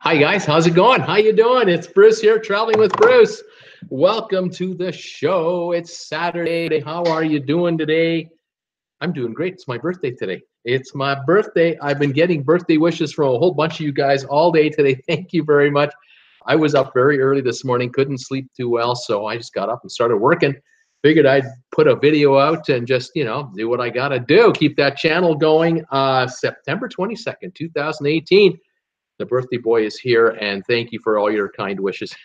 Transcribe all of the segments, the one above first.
Hi guys, how's it going? How you doing? It's Bruce here, traveling with Bruce. Welcome to the show. It's Saturday. How are you doing today? I'm doing great. It's my birthday today. It's my birthday. I've been getting birthday wishes from a whole bunch of you guys all day today. Thank you very much. I was up very early this morning, couldn't sleep too well, so I just got up and started working. Figured I'd put a video out and just, do what I gotta do. Keep that channel going. September 22nd, 2018. The birthday boy is here, and thank you for all your kind wishes.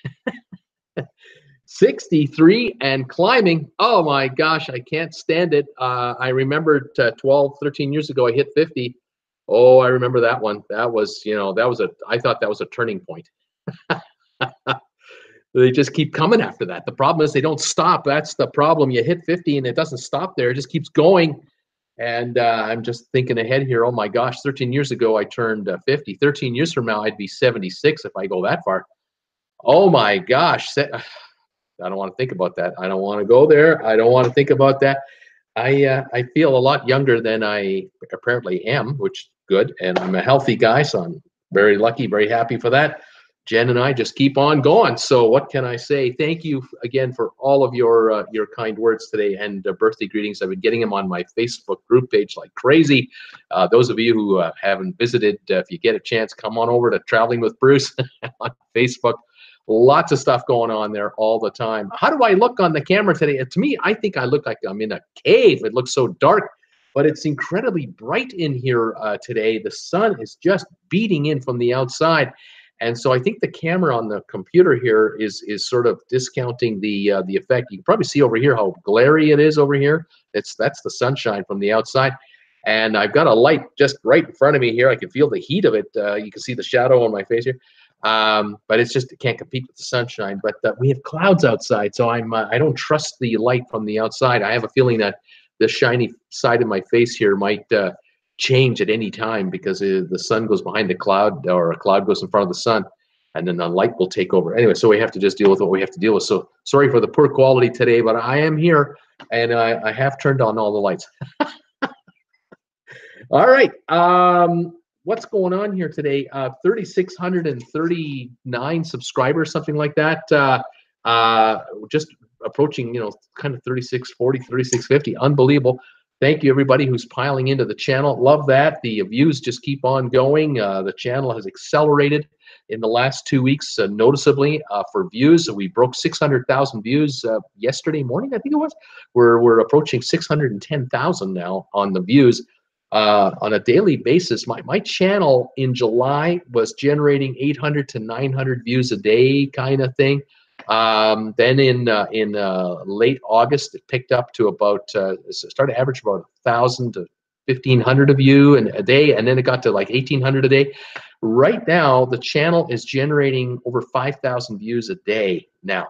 63 and climbing. Oh my gosh, I can't stand it. I remembered 12, 13 years ago, I hit 50. Oh, I remember that one. That was, I thought that was a turning point. They just keep coming after that. The problem is they don't stop. That's the problem. You hit 50 and it doesn't stop there. It just keeps going. And I'm just thinking ahead here. Oh my gosh, 13 years ago I turned 50. 13 years from now I'd be 76 if I go that far. Oh my gosh. I don't want to think about that. I don't want to go there. I don't want to think about that. I feel a lot younger than I apparently am, which is good. And I'm a healthy guy, so I'm very lucky, very happy for that. Jen and I just keep on going. So what can I say? Thank you again for all of your kind words today and birthday greetings. I've been getting them on my Facebook group page like crazy. Those of you who haven't visited, if you get a chance, come on over to Traveling with Bruce on Facebook. Lots of stuff going on there all the time. How do I look on the camera today? To me, I think I look like I'm in a cave. It looks so dark, but it's incredibly bright in here today. The sun is just beating in from the outside. And so I think the camera on the computer here is sort of discounting the effect. You can probably see over here how glary it is over here. That's the sunshine from the outside. And I've got a light just right in front of me here. I can feel the heat of it. You can see the shadow on my face here. But it's just, it can't compete with the sunshine. But we have clouds outside, so I don't trust the light from the outside. I have a feeling that the shiny side of my face here might change at any time because the sun goes behind the cloud, or a cloud goes in front of the sun, and then the light will take over. Anyway, so we have to just deal with what we have to deal with. So sorry for the poor quality today, but I am here, and I have turned on all the lights. All right. What's going on here today? 3,639 subscribers, something like that. Just approaching, kind of 3,640, 3,650. Unbelievable. Thank you, everybody who's piling into the channel. Love that. The views just keep on going. The channel has accelerated in the last 2 weeks noticeably for views. We broke 600,000 views yesterday morning, I think it was. We're approaching 610,000 now on the views. On a daily basis, my channel in July was generating 800 to 900 views a day kind of thing. Then in late August, it picked up to about started to average about 1,000 to 1,500 a view a day, and then it got to like 1,800 a day. Right now, the channel is generating over 5,000 views a day now.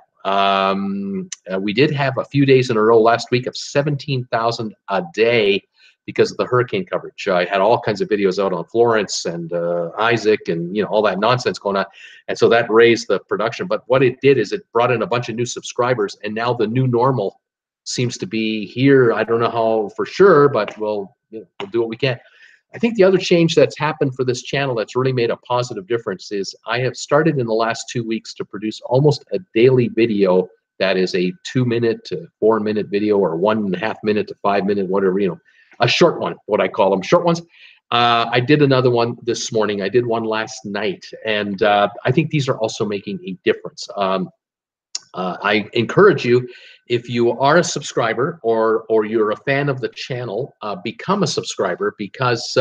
We did have a few days in a row last week of 17,000 a day because of the hurricane coverage. I had all kinds of videos out on Florence and Isaac and all that nonsense going on, and so that raised the production. But what it did is it brought in a bunch of new subscribers, and now the new normal seems to be here. I don't know how for sure, but we'll do what we can. I think the other change that's happened for this channel that's really made a positive difference is I have started in the last 2 weeks to produce almost a daily video that is a 2-minute to 4-minute video, or 1.5 minute to 5 minute, whatever, a short one, what I call them, short ones. I did another one this morning. I did one last night, and I think these are also making a difference. I encourage you, if you are a subscriber or you're a fan of the channel, become a subscriber, because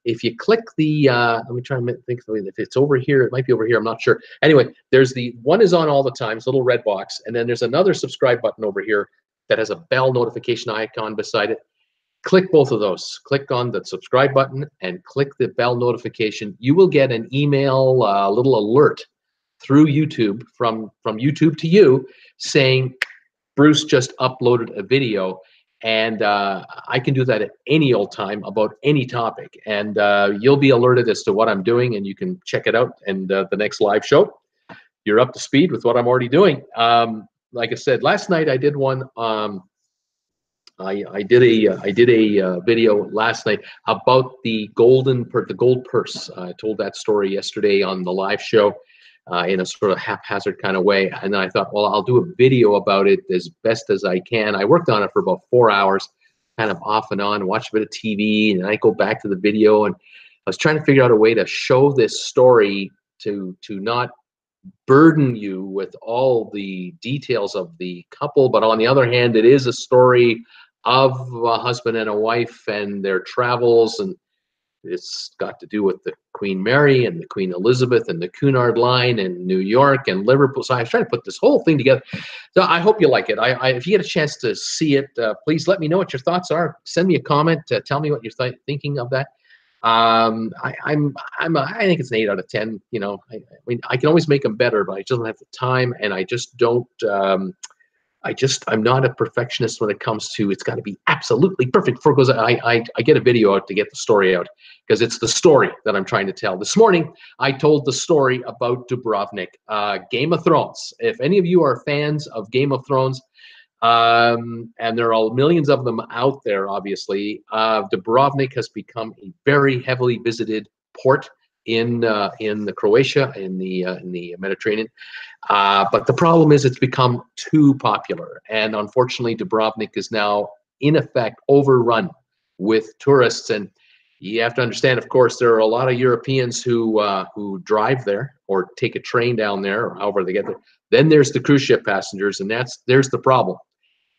if you click the, let me try and think if it's over here, it might be over here, I'm not sure. Anyway, there's the one is on all the time, it's a little red box, and then there's another subscribe button over here that has a bell notification icon beside it. Click both of those. Click on the subscribe button and click the bell notification. You will get an email, little alert through YouTube from YouTube to you saying Bruce just uploaded a video, and I can do that at any old time about any topic, and you'll be alerted as to what I'm doing, and you can check it out. And the next live show, you're up to speed with what I'm already doing. Like I said, last night I did one I did a video last night about the gold purse. I told that story yesterday on the live show in a sort of haphazard kind of way, and then I thought, well, I'll do a video about it as best as I can. I worked on it for about 4 hours, kind of off and on, watched a bit of TV, and then I go back to the video, and I was trying to figure out a way to show this story to not burden you with all the details of the couple, but on the other hand, it is a story of a husband and a wife and their travels, and it's got to do with the Queen Mary and the Queen Elizabeth and the Cunard line and New York and Liverpool. So I was trying to put this whole thing together. So I hope you like it. If you get a chance to see it, please let me know what your thoughts are. Send me a comment. Tell me what you're thinking of that. I think it's an 8 out of 10. You know, I mean, I can always make them better, but I just don't have the time, and I just don't. I'm not a perfectionist when it comes to it's got to be absolutely perfect before it goes. I get a video out to get the story out because it's the story that I'm trying to tell. This morning, I told the story about Dubrovnik, Game of Thrones. If any of you are fans of Game of Thrones, and there are millions of them out there, obviously, Dubrovnik has become a very heavily visited port in the Croatia, in the Mediterranean. But the problem is it's become too popular, and unfortunately Dubrovnik is now in effect overrun with tourists. And you have to understand, of course, there are a lot of Europeans who drive there or take a train down there, or however they get there. Then there's the cruise ship passengers, and there's the problem.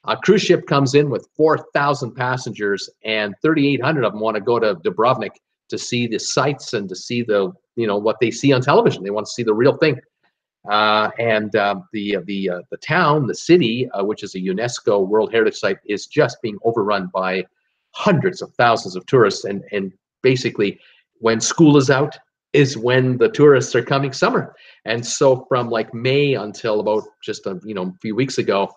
A cruise ship comes in with 4,000 passengers, and 3,800 of them want to go to Dubrovnik to see the sights and to see the, you know, what they see on television. They want to see the real thing. The town, the city, which is a UNESCO World Heritage Site, is just being overrun by hundreds of thousands of tourists. And basically, when school is out is when the tourists are coming summer. And so from like May until about just a few weeks ago,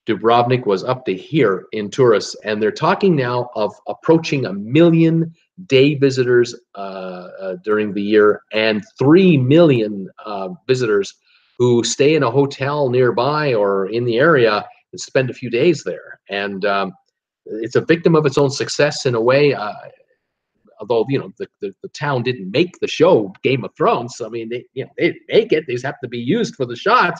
Dubrovnik was up to here in tourists, and they're talking now of approaching 1 million day visitors during the year, and 3 million visitors who stay in a hotel nearby or in the area and spend a few days there. And it's a victim of its own success in a way. Although the town didn't make the show Game of Thrones. I mean, they didn't make it. They just have to be used for the shots.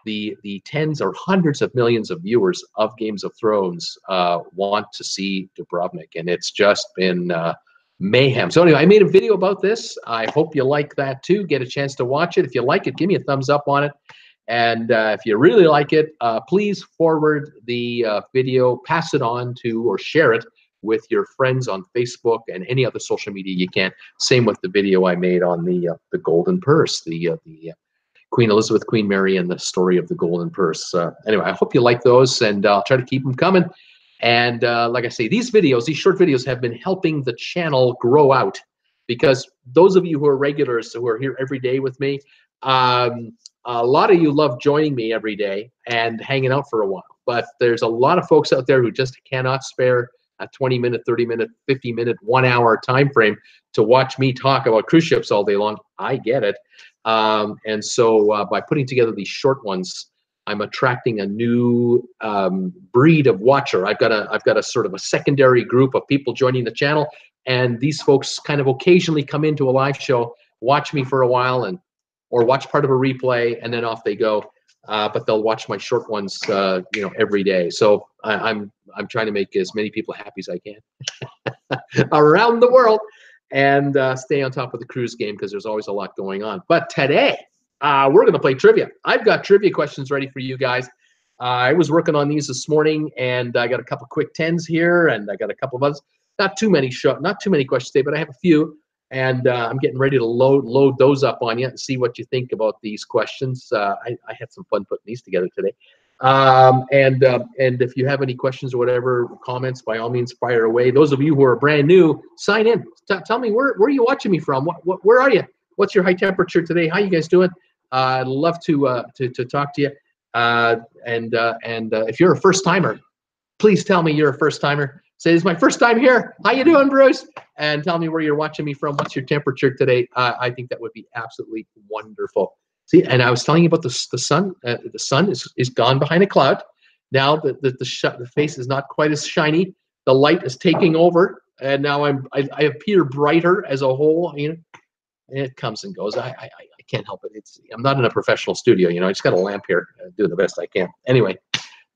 The tens or hundreds of millions of viewers of Games of Thrones want to see Dubrovnik, and it's just been mayhem. So anyway, I made a video about this. I hope you like that too. Get a chance to watch it. If you like it, give me a thumbs up on it. And if you really like it, please forward the video, pass it on to, or share it with your friends on Facebook and any other social media you can. Same with the video I made on the Golden Purse, the Queen Elizabeth, Queen Mary, and the story of the Golden Purse. Anyway, I hope you like those, and I'll try to keep them coming. And like I say, these short videos have been helping the channel grow out, because those of you who are regulars, who are here every day with me, a lot of you love joining me every day and hanging out for a while. But there's a lot of folks out there who just cannot spare a 20-minute, 30-minute, 50-minute, 1 hour time frame to watch me talk about cruise ships all day long. I get it. And so by putting together these short ones, I'm attracting a new breed of watcher. I've got a sort of a secondary group of people joining the channel, and these folks kind of occasionally come into a live show, watch me for a while, or watch part of a replay, and then off they go. But they'll watch my short ones, every day. So I'm trying to make as many people happy as I can around the world, and stay on top of the cruise game, because there's always a lot going on. But today, we're going to play trivia. I've got trivia questions ready for you guys. I was working on these this morning, and I got a couple quick 10s here, and I got a couple of others. Not too many questions today, but I have a few, and I'm getting ready to load those up on you and see what you think about these questions. I had some fun putting these together today. And if you have any questions or whatever, comments, by all means, fire away. Those of you who are brand new, sign in. Tell me where are you watching me from? Where are you? What's your high temperature today? How you guys doing? I'd love to talk to you. And if you're a first timer, please tell me you're a first timer. Say, it's my first time here. How you doing, Bruce? And tell me where you're watching me from. What's your temperature today? I think that would be absolutely wonderful. See, and I was telling you about the sun. The sun is gone behind a cloud. Now that the face is not quite as shiny, the light is taking over, and now I appear brighter as a whole. You know, it comes and goes. I can't help it. I'm not in a professional studio. You know, I just got a lamp here, doing the best I can. Anyway,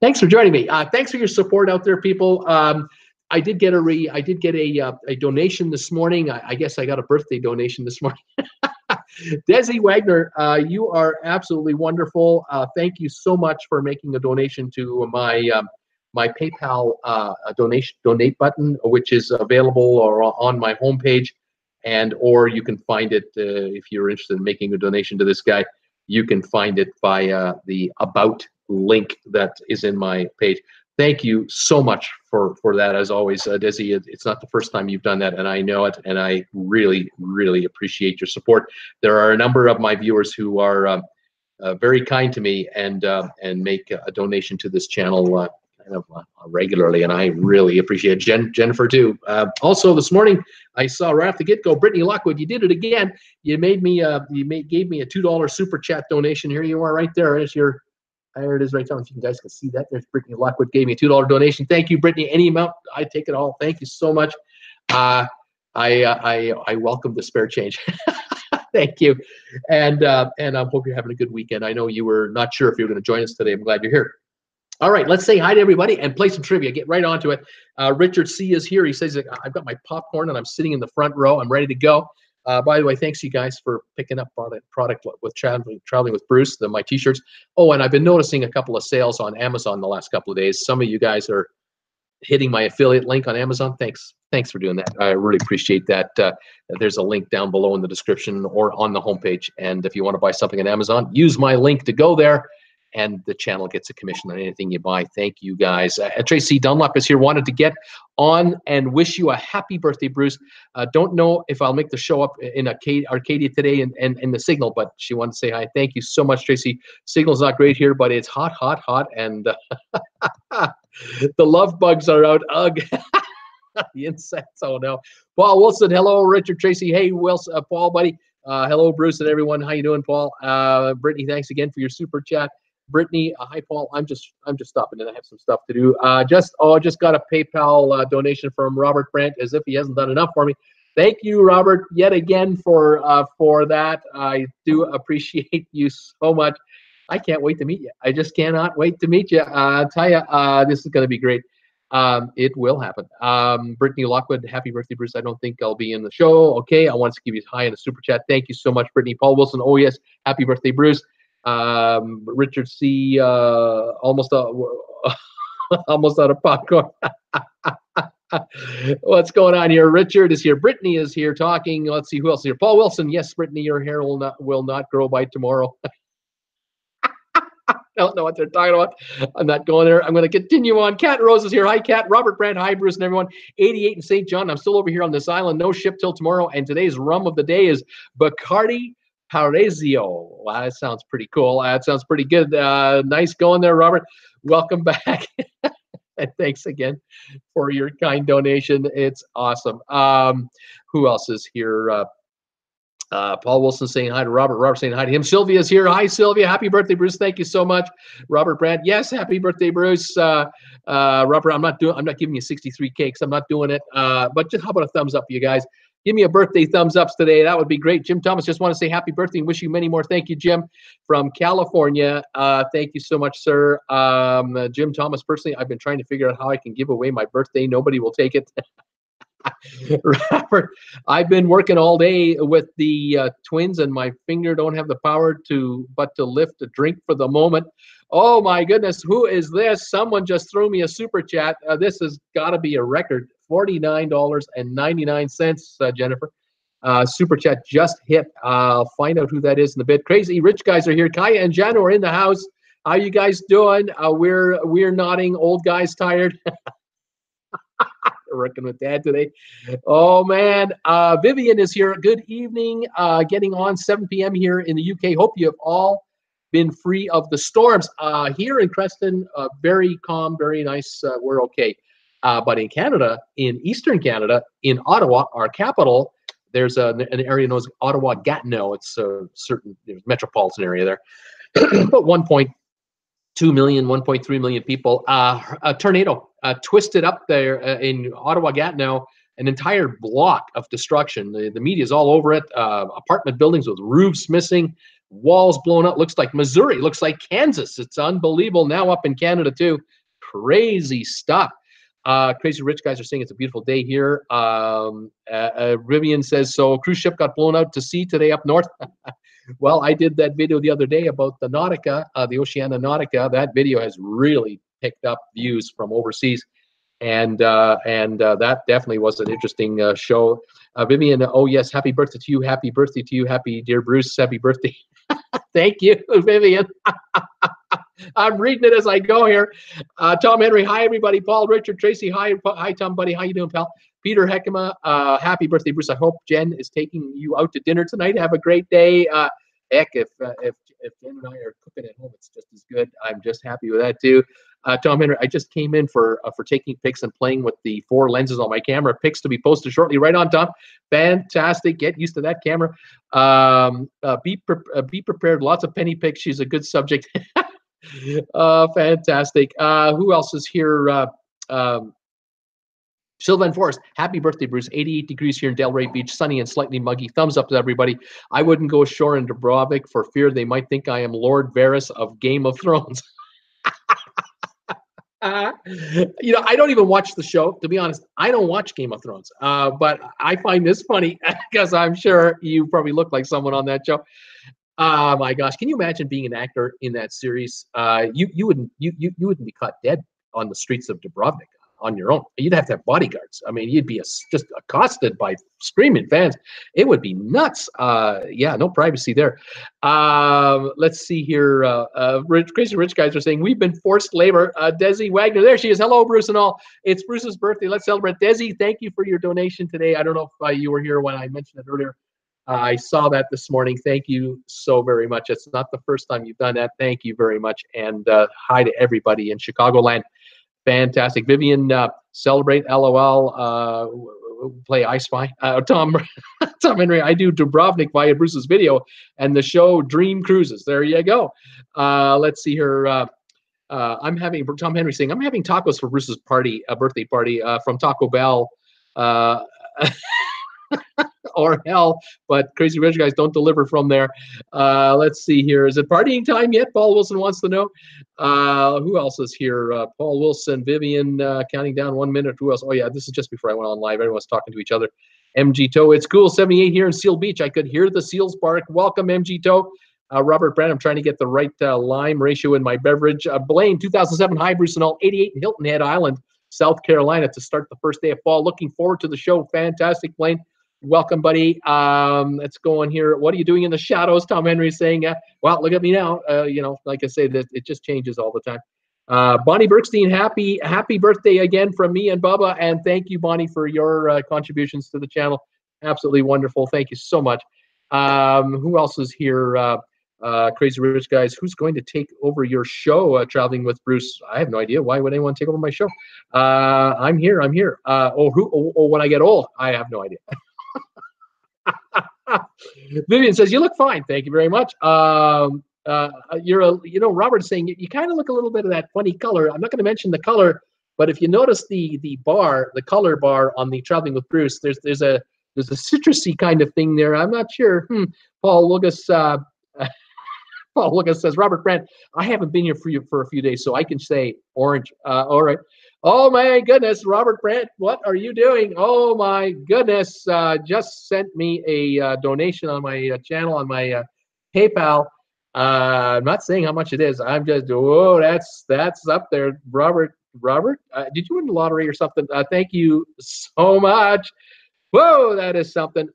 thanks for joining me. Thanks for your support out there, people. I did get a donation this morning. I guess I got a birthday donation this morning. Desi Wagner, you are absolutely wonderful. Thank you so much for making a donation to my PayPal donate button, which is available or on my homepage, or you can find it if you're interested in making a donation to this guy. You can find it via the About link that is in my page. Thank you so much for that, as always, Desi. It's not the first time you've done that, and I know it, and I really, really appreciate your support. There are a number of my viewers who are very kind to me and make a donation to this channel regularly, and I really appreciate it. Jennifer too. Also this morning, I saw right off the get-go, Brittany Lockwood, you did it again. You gave me a $2 super chat donation. Here you are, right there. There it is right now. If you guys can see that, there's Brittany Lockwood gave me a $2 donation. Thank you, Brittany. Any amount, I take it all. Thank you so much. I welcome the spare change. Thank you, and I hope you're having a good weekend. I know you were not sure if you were going to join us today. I'm glad you're here. All right, let's say hi to everybody and play some trivia. Get right onto it. Richard C. is here. He says, I've got my popcorn and I'm sitting in the front row. I'm ready to go. By the way, thanks you guys for picking up product with traveling with Bruce, my T-shirts. Oh, and I've been noticing a couple of sales on Amazon the last couple of days. Some of you guys are hitting my affiliate link on Amazon. Thanks for doing that. I really appreciate that. There's a link down below in the description or on the homepage. And if you want to buy something on Amazon, use my link to go there, and the channel gets a commission on anything you buy. Thank you guys. Tracy Dunlop is here, wanted to get on and wish you a happy birthday, Bruce. Don't know if I'll make the show up in Arcadia today and the signal, but she wanted to say hi. Thank you so much, Tracy. Signal's not great here, but it's hot, hot, hot, and the love bugs are out. Ugh. The insects, oh no. Paul Wilson, hello, Richard, Tracy. Hey, Wilson, Paul, buddy. Hello, Bruce and everyone. How you doing, Paul? Brittany, thanks again for your super chat. Brittany, hi Paul. I'm just stopping in. I have some stuff to do. Just got a PayPal donation from Robert Brandt, as if he hasn't done enough for me. Thank you, Robert, yet again for that. I do appreciate you so much. I can't wait to meet you. I just cannot wait to meet you. I'll tell you, this is going to be great. It will happen. Brittany Lockwood, happy birthday, Bruce. I don't think I'll be in the show. Okay, I want to give you a hi in a super chat. Thank you so much, Brittany. Paul Wilson, oh yes, happy birthday, Bruce. Richard C. Almost out of popcorn. What's going on here? Richard is here. Brittany is here talking. Let's see who else is here. Paul Wilson. Yes, Brittany, your hair will not grow by tomorrow. I don't know what they're talking about. I'm not going there. I'm going to continue on. Cat Rose is here. Hi, Cat. Robert Brandt. Hi, Bruce and everyone. 88 in St. John. I'm still over here on this island. No ship till tomorrow. And today's rum of the day is Bacardi Paraiso. Wow, that sounds pretty cool. That sounds pretty good. Nice going there, Robert. Welcome back. And thanks again for your kind donation. It's awesome. Who else is here? Paul Wilson saying hi to Robert. Robert saying hi to him. Sylvia's here. Hi, Sylvia. Happy birthday, Bruce. Thank you so much. Robert Brandt. Yes, happy birthday, Bruce. Robert, I'm not giving you 63 cakes. I'm not doing it. But just how about a thumbs up, you guys? Give me a birthday thumbs ups today. That would be great. Jim Thomas, just want to say happy birthday and wish you many more. Thank you, Jim, from California. Thank you so much, sir. Jim Thomas, personally, I've been trying to figure out how I can give away my birthday. Nobody will take it. Robert, I've been working all day with the twins, and my finger don't have the power to lift a drink for the moment. Oh my goodness, who is this? Someone just threw me a super chat. This has got to be a record. $49.99, Jennifer. Super chat just hit. I'll find out who that is in a bit. Crazy rich guys are here. Kaya and Jano are in the house. How you guys doing? We're nodding. Old guys tired. Working with Dad today. Oh man, Vivian is here. Good evening. Getting on 7 p.m. here in the UK. Hope you have all been free of the storms. Here in Creston, very calm, very nice. We're okay. But in Canada, in Eastern Canada, in Ottawa, our capital, there's an area known as Ottawa-Gatineau. It's a certain metropolitan area there. But 1.5 2 million, 1.3 million people. A tornado twisted up there in Ottawa-Gatineau, an entire block of destruction. The media is all over it. Apartment buildings with roofs missing, walls blown up. Looks like Missouri. Looks like Kansas. It's unbelievable. Now up in Canada too. Crazy stuff. Crazy Rich guys are saying it's a beautiful day here. Rivian says, so a cruise ship got blown out to sea today up north. Well, I did that video the other day about the Nautica, the Oceania Nautica. That video has really picked up views from overseas. And that definitely was an interesting show. Vivian, oh yes, happy birthday to you. Happy birthday to you. Happy, dear Bruce, happy birthday. Thank you, Vivian. I'm reading it as I go here. Tom Henry, hi everybody. Paul, Richard, Tracy, hi Tom, buddy. How you doing, pal? Peter Heckema, happy birthday, Bruce. I hope Jen is taking you out to dinner tonight. Have a great day. Heck, if Jen and I are cooking at home, it's just as good. I'm just happy with that too. Tom Henry, I just came in for taking pics and playing with the 4 lenses on my camera. Pics to be posted shortly. Right on, Tom. Fantastic. Get used to that camera. Be prepared. Lots of penny pics. She's a good subject. Fantastic. Who else is here? Sylvan Forrest, happy birthday, Bruce. 88 degrees here in Delray Beach, sunny and slightly muggy. Thumbs up to everybody. I wouldn't go ashore in Dubrovnik for fear they might think I am Lord Varys of Game of Thrones. You know, I don't even watch the show, to be honest. I don't watch Game of Thrones, but I find this funny because I'm sure you probably look like someone on that show. My gosh, can you imagine being an actor in that series? You wouldn't be caught dead on the streets of Dubrovnik on your own. You'd have to have bodyguards. I mean, you'd be just accosted by screaming fans. It would be nuts. Yeah, no privacy there. Let's see here. Crazy Rich guys are saying, we've been forced labor. Desi Wagner, there she is. Hello, Bruce and all. It's Bruce's birthday. Let's celebrate. Desi, thank you for your donation today. I don't know if you were here when I mentioned it earlier. I saw that this morning. Thank you so very much. It's not the first time you've done that. Thank you very much. And hi to everybody in Chicagoland. Fantastic. Vivian, celebrate, LOL, play I Spy. Tom Henry, I do Dubrovnik via Bruce's video and the show Dream Cruises. There you go. Let's see here. I'm having, Tom Henry saying, I'm having tacos for Bruce's party, birthday party from Taco Bell. Or hell, but Crazy Rich guys don't deliver from there. Let's see here. Is it partying time yet? Paul Wilson wants to know. Who else is here? Paul Wilson, Vivian, counting down 1 minute. Who else? Oh yeah, this is just before I went on live. Everyone's talking to each other. MG Toe, it's cool. 78 here in Seal Beach. I could hear the seals bark. Welcome, MG Toe. Robert Brand, I'm trying to get the right lime ratio in my beverage. Blaine, 2007, hi Bruce and all. 88 in Hilton Head Island, South Carolina to start the first day of fall. Looking forward to the show. Fantastic, Blaine. Welcome, buddy. Let's go on here. What are you doing in the shadows? Tom Henry is saying, well, look at me now. You know, like I say, that it just changes all the time. Bonnie Bergstein, happy birthday again from me and Bubba. And thank you, Bonnie, for your contributions to the channel. Absolutely wonderful. Thank you so much. Who else is here? Crazy Rich guys, who's going to take over your show, Traveling with Bruce? I have no idea. Why would anyone take over my show? I'm here. When I get old, I have no idea. Vivian says, you look fine. Thank you very much. Robert is saying you kind of look a little bit of that funny color. I'm not going to mention the color, but if you notice the color bar on the Traveling with Bruce, there's a citrusy kind of thing there. I'm not sure. Paul Lucas says, Robert Brandt, I haven't been here for a few days, so I can say orange. All right. Oh my goodness, Robert Brandt, what are you doing? Oh my goodness, just sent me a donation on my channel, on my PayPal. I'm not saying how much it is. I'm just, whoa, that's up there. Robert, did you win the lottery or something? Thank you so much. Whoa, that is something.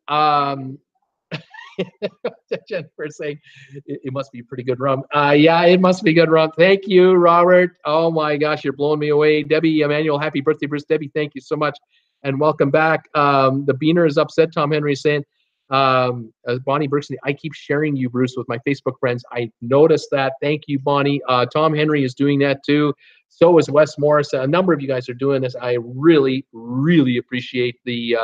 Jennifer saying it must be pretty good rum. Yeah, it must be good rum. Thank you, Robert. Oh my gosh, you're blowing me away. Debbie Emmanuel, happy birthday, Bruce. Debbie, thank you so much, and welcome back. The Beaner is upset. Tom Henry is saying, Bonnie Berkson, I keep sharing you, Bruce, with my Facebook friends. I noticed that. Thank you, Bonnie. Tom Henry is doing that too. So is Wes Morris. A number of you guys are doing this. I really, really appreciate the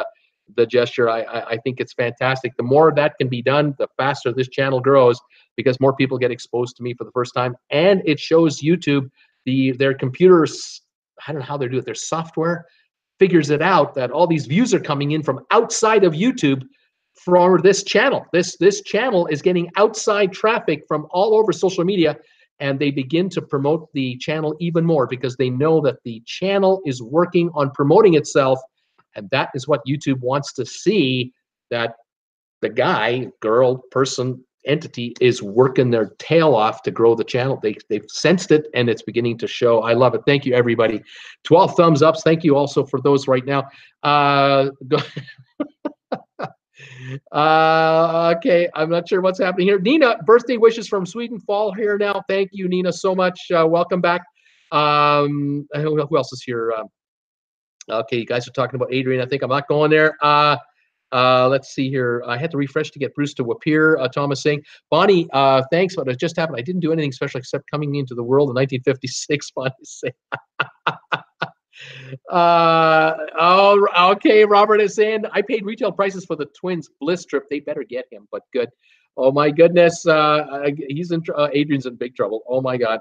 the gesture. I think it's fantastic. The more that can be done, the faster this channel grows, because more people get exposed to me for the first time, and it shows YouTube, their computers, I don't know how they do it, their software figures it out that all these views are coming in from outside of YouTube for this channel. This channel is getting outside traffic from all over social media, and they begin to promote the channel even more because they know that the channel is working on promoting itself, and that is what YouTube wants to see, that the guy, girl, person, entity is working their tail off to grow the channel. They've sensed it, and it's beginning to show. I love it. Thank you, everybody. 12 thumbs ups. Thank you also for those right now. Okay, I'm not sure what's happening here. Nina, birthday wishes from Sweden fall here now. Thank you, Nina, so much. Welcome back. Who else is here? Okay, you guys are talking about Adrian. I think I'm not going there. Let's see here. I had to refresh to get Bruce to appear. Thomas saying, Bonnie, thanks, but it just happened. I didn't do anything special except coming into the world in 1956. Bonnie saying. Oh, okay. Robert is saying, I paid retail prices for the twins bliss trip. They better get him, but good. Oh my goodness. He's in. Adrian's in big trouble. Oh my God.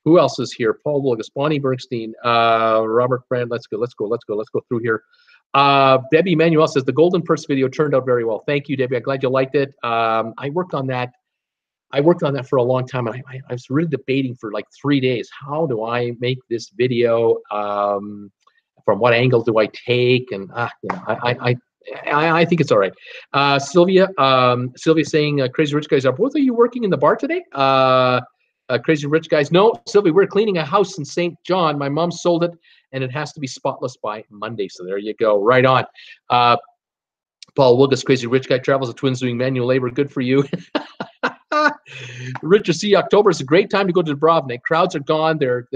Who else is here? Paul Wilgus, Bonnie Bernstein, Robert Brand. Let's go through here. Debbie Manuel says the Golden Purse video turned out very well. Thank you, Debbie. I'm glad you liked it. I worked on that for a long time, and I was really debating for like 3 days. How do I make this video? From what angle do I take? And I think it's all right. Sylvia saying, Crazy Rich Guys, are both of you working in the bar today? Crazy Rich Guys, no. Sylvia, we're cleaning a house in St. John. My mom sold it, and it has to be spotless by Monday. So there you go. Right on. Paul Wilgus, Crazy Rich Guy travels the twins doing manual labor. Good for you. Richard C. October is a great time to go to Dubrovnik. Crowds are gone. They're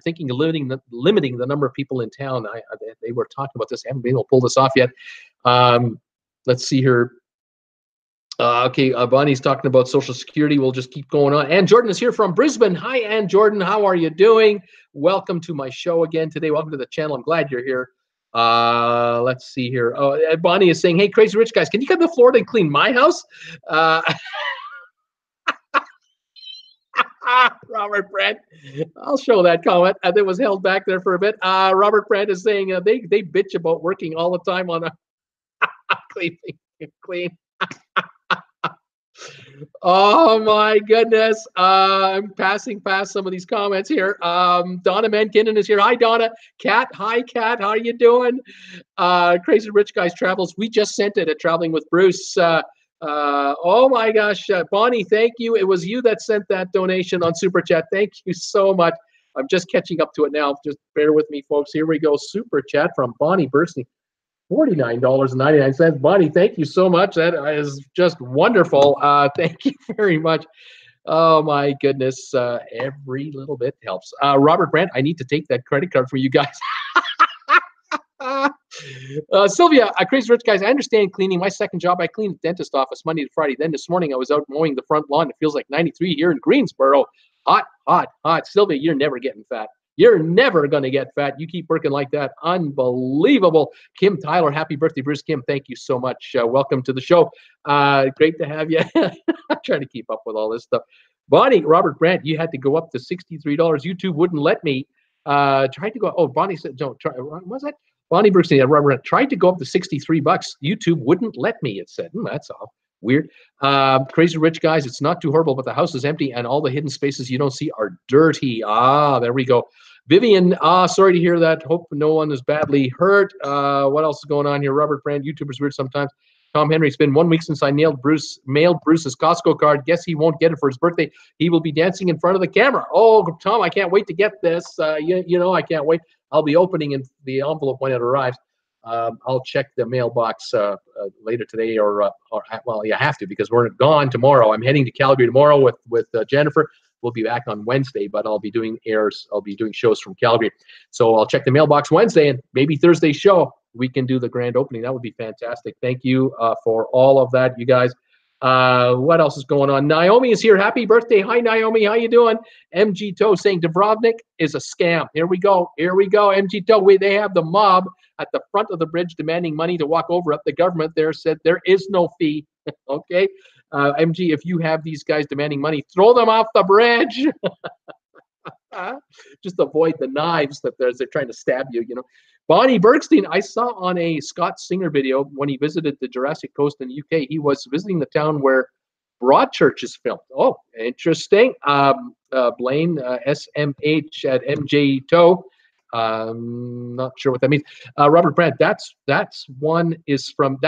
thinking of limiting the number of people in town. They were talking about this. I haven't been able to pull this off yet. Let's see here. Okay, Bonnie's talking about Social Security. We'll just keep going on. Ann Jordan is here from Brisbane. Hi, Ann Jordan. How are you doing? Welcome to my show again today. Welcome to the channel. I'm glad you're here. Let's see here. Oh, Bonnie is saying, hey, Crazy Rich Guys, can you come to Florida and clean my house? Robert Brandt, I'll show that comment. It was held back there for a bit. Robert Brandt is saying they bitch about working all the time on a clean. Oh my goodness. I'm passing past some of these comments here. Donna Mankinnon is here. Hi, Donna. Kat. Hi, Kat. How are you doing? Crazy Rich Guys Travels. We just sent it at Traveling with Bruce. Oh my gosh. Bonnie, thank you. It was you that sent that donation on Super Chat. Thank you so much. I'm just catching up to it now. Just bear with me, folks. Here we go. Super Chat from Bonnie Bernstein. $49.99. Bonnie, thank you so much. That is just wonderful. Thank you very much. Oh my goodness. Every little bit helps. Robert Brandt, I need to take that credit card for you guys. Sylvia, Crazy Rich Guys, I understand cleaning. My second job, I cleaned the dentist office Monday to Friday. Then this morning I was out mowing the front lawn. It feels like 93 here in Greensboro. Hot, hot, hot. Sylvia, you're never getting fat. You're never going to get fat. You keep working like that. Unbelievable. Kim Tyler, happy birthday, Bruce. Kim, thank you so much. Welcome to the show. Great to have you. I'm trying to keep up with all this stuff. Bonnie, Robert Brandt, you had to go up to $63. YouTube wouldn't let me. Tried to go. Oh, Bonnie said, don't try. Was that? Bonnie Brookston, Robert Brandt, tried to go up to $63. YouTube wouldn't let me, it said. That's all. Weird. Crazy Rich Guys, it's not too horrible, but the house is empty and all the hidden spaces you don't see are dirty. There we go. Vivian, sorry to hear that. Hope no one is badly hurt. What else is going on here? Robert Brand, YouTuber's weird sometimes. Tom Henry, it's been 1 week since I mailed Bruce's Costco card. Guess he won't get it for his birthday. He will be dancing in front of the camera. Oh, Tom, I can't wait to get this. You know, I can't wait. I'll be opening in the envelope when it arrives. I'll check the mailbox later today, or well, you have to, because we're gone tomorrow. I'm heading to Calgary tomorrow with Jennifer. We'll be back on Wednesday, but I'll be doing shows from Calgary. So I'll check the mailbox Wednesday, and maybe Thursday's show we can do the grand opening. That would be fantastic. Thank you for all of that, you guys. What else is going on? Naomi is here. Happy birthday. Hi, Naomi. How you doing? MG Toe saying Dubrovnik is a scam. Here we go. Here we go. MG Toe. They have the mob at the front of the bridge demanding money to walk over it. The government there said there is no fee. Okay, MG, if you have these guys demanding money, throw them off the bridge. Just avoid the knives that they're trying to stab you, you know. Bonnie Bergstein, I saw on a Scott Singer video when he visited the Jurassic Coast in the UK, he was visiting the town where Broadchurch is filmed. Oh, interesting. Blaine, SMH at MJ Toe. Not sure what that means. Robert Brandt, that one is from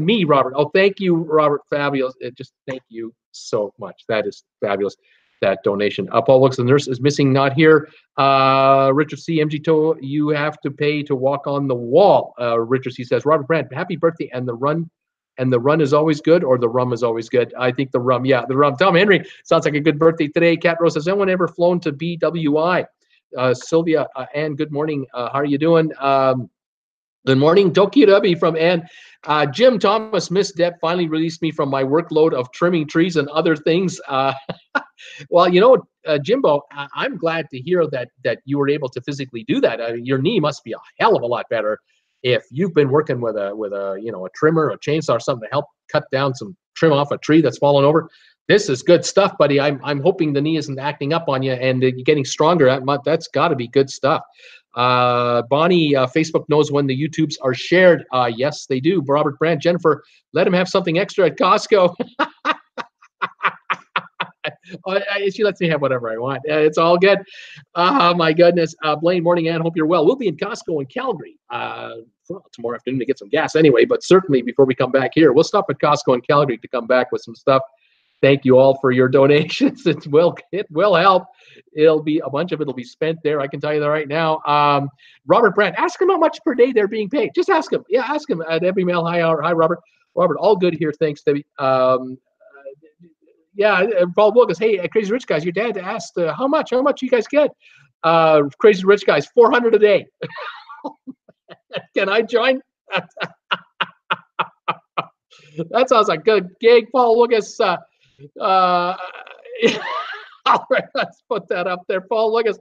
me, Robert. Oh, thank you, Robert. Fabulous. Just thank you so much. That is fabulous. That donation. Paul Wilkes, the nurse is missing, not here. Richard C. MG Toe, you have to pay to walk on the wall. Richard C. says, Robert Brandt, happy birthday, and the run is always good, or the rum is always good? I think the rum, yeah, the rum. Tom Henry, sounds like a good birthday today. Cat Rose, has anyone ever flown to BWI? Sylvia, Ann, good morning. How are you doing? Good morning, Doki Dubby from Ann. Jim Thomas, Miss Deb finally released me from my workload of trimming trees and other things. Well, you know, Jimbo, I'm glad to hear that you were able to physically do that. Your knee must be a hell of a lot better if you've been working with a you know, a trimmer, a chainsaw, or something to help cut down some trim off a tree that's fallen over. This is good stuff, buddy. I'm hoping the knee isn't acting up on you and you're getting stronger. That's got to be good stuff. Bonnie, Facebook knows when the YouTubes are shared. Yes, they do. Robert Brandt, Jennifer, let him have something extra at Costco. She lets me have whatever I want. It's all good. Oh, my goodness. Blaine, morning, Ann. Hope you're well. We'll be in Costco in Calgary tomorrow afternoon to get some gas anyway, but certainly before we come back here, we'll stop at Costco in Calgary to come back with some stuff. Thank you all for your donations. It will help. It'll be a bunch of it will be spent there. I can tell you that right now. Robert Brandt, ask him how much per day they're being paid. Just ask him. Yeah, ask him at every mail. Hi, Robert. Robert, all good here. Thanks, Debbie. Yeah, Paul Wilkes. Hey, Crazy Rich Guys, your dad asked how much you guys get. Crazy Rich Guys, $400 a day. Can I join? That sounds like a good gig, Paul Wilkes. All right, let's put that up there, Paul Wilkes.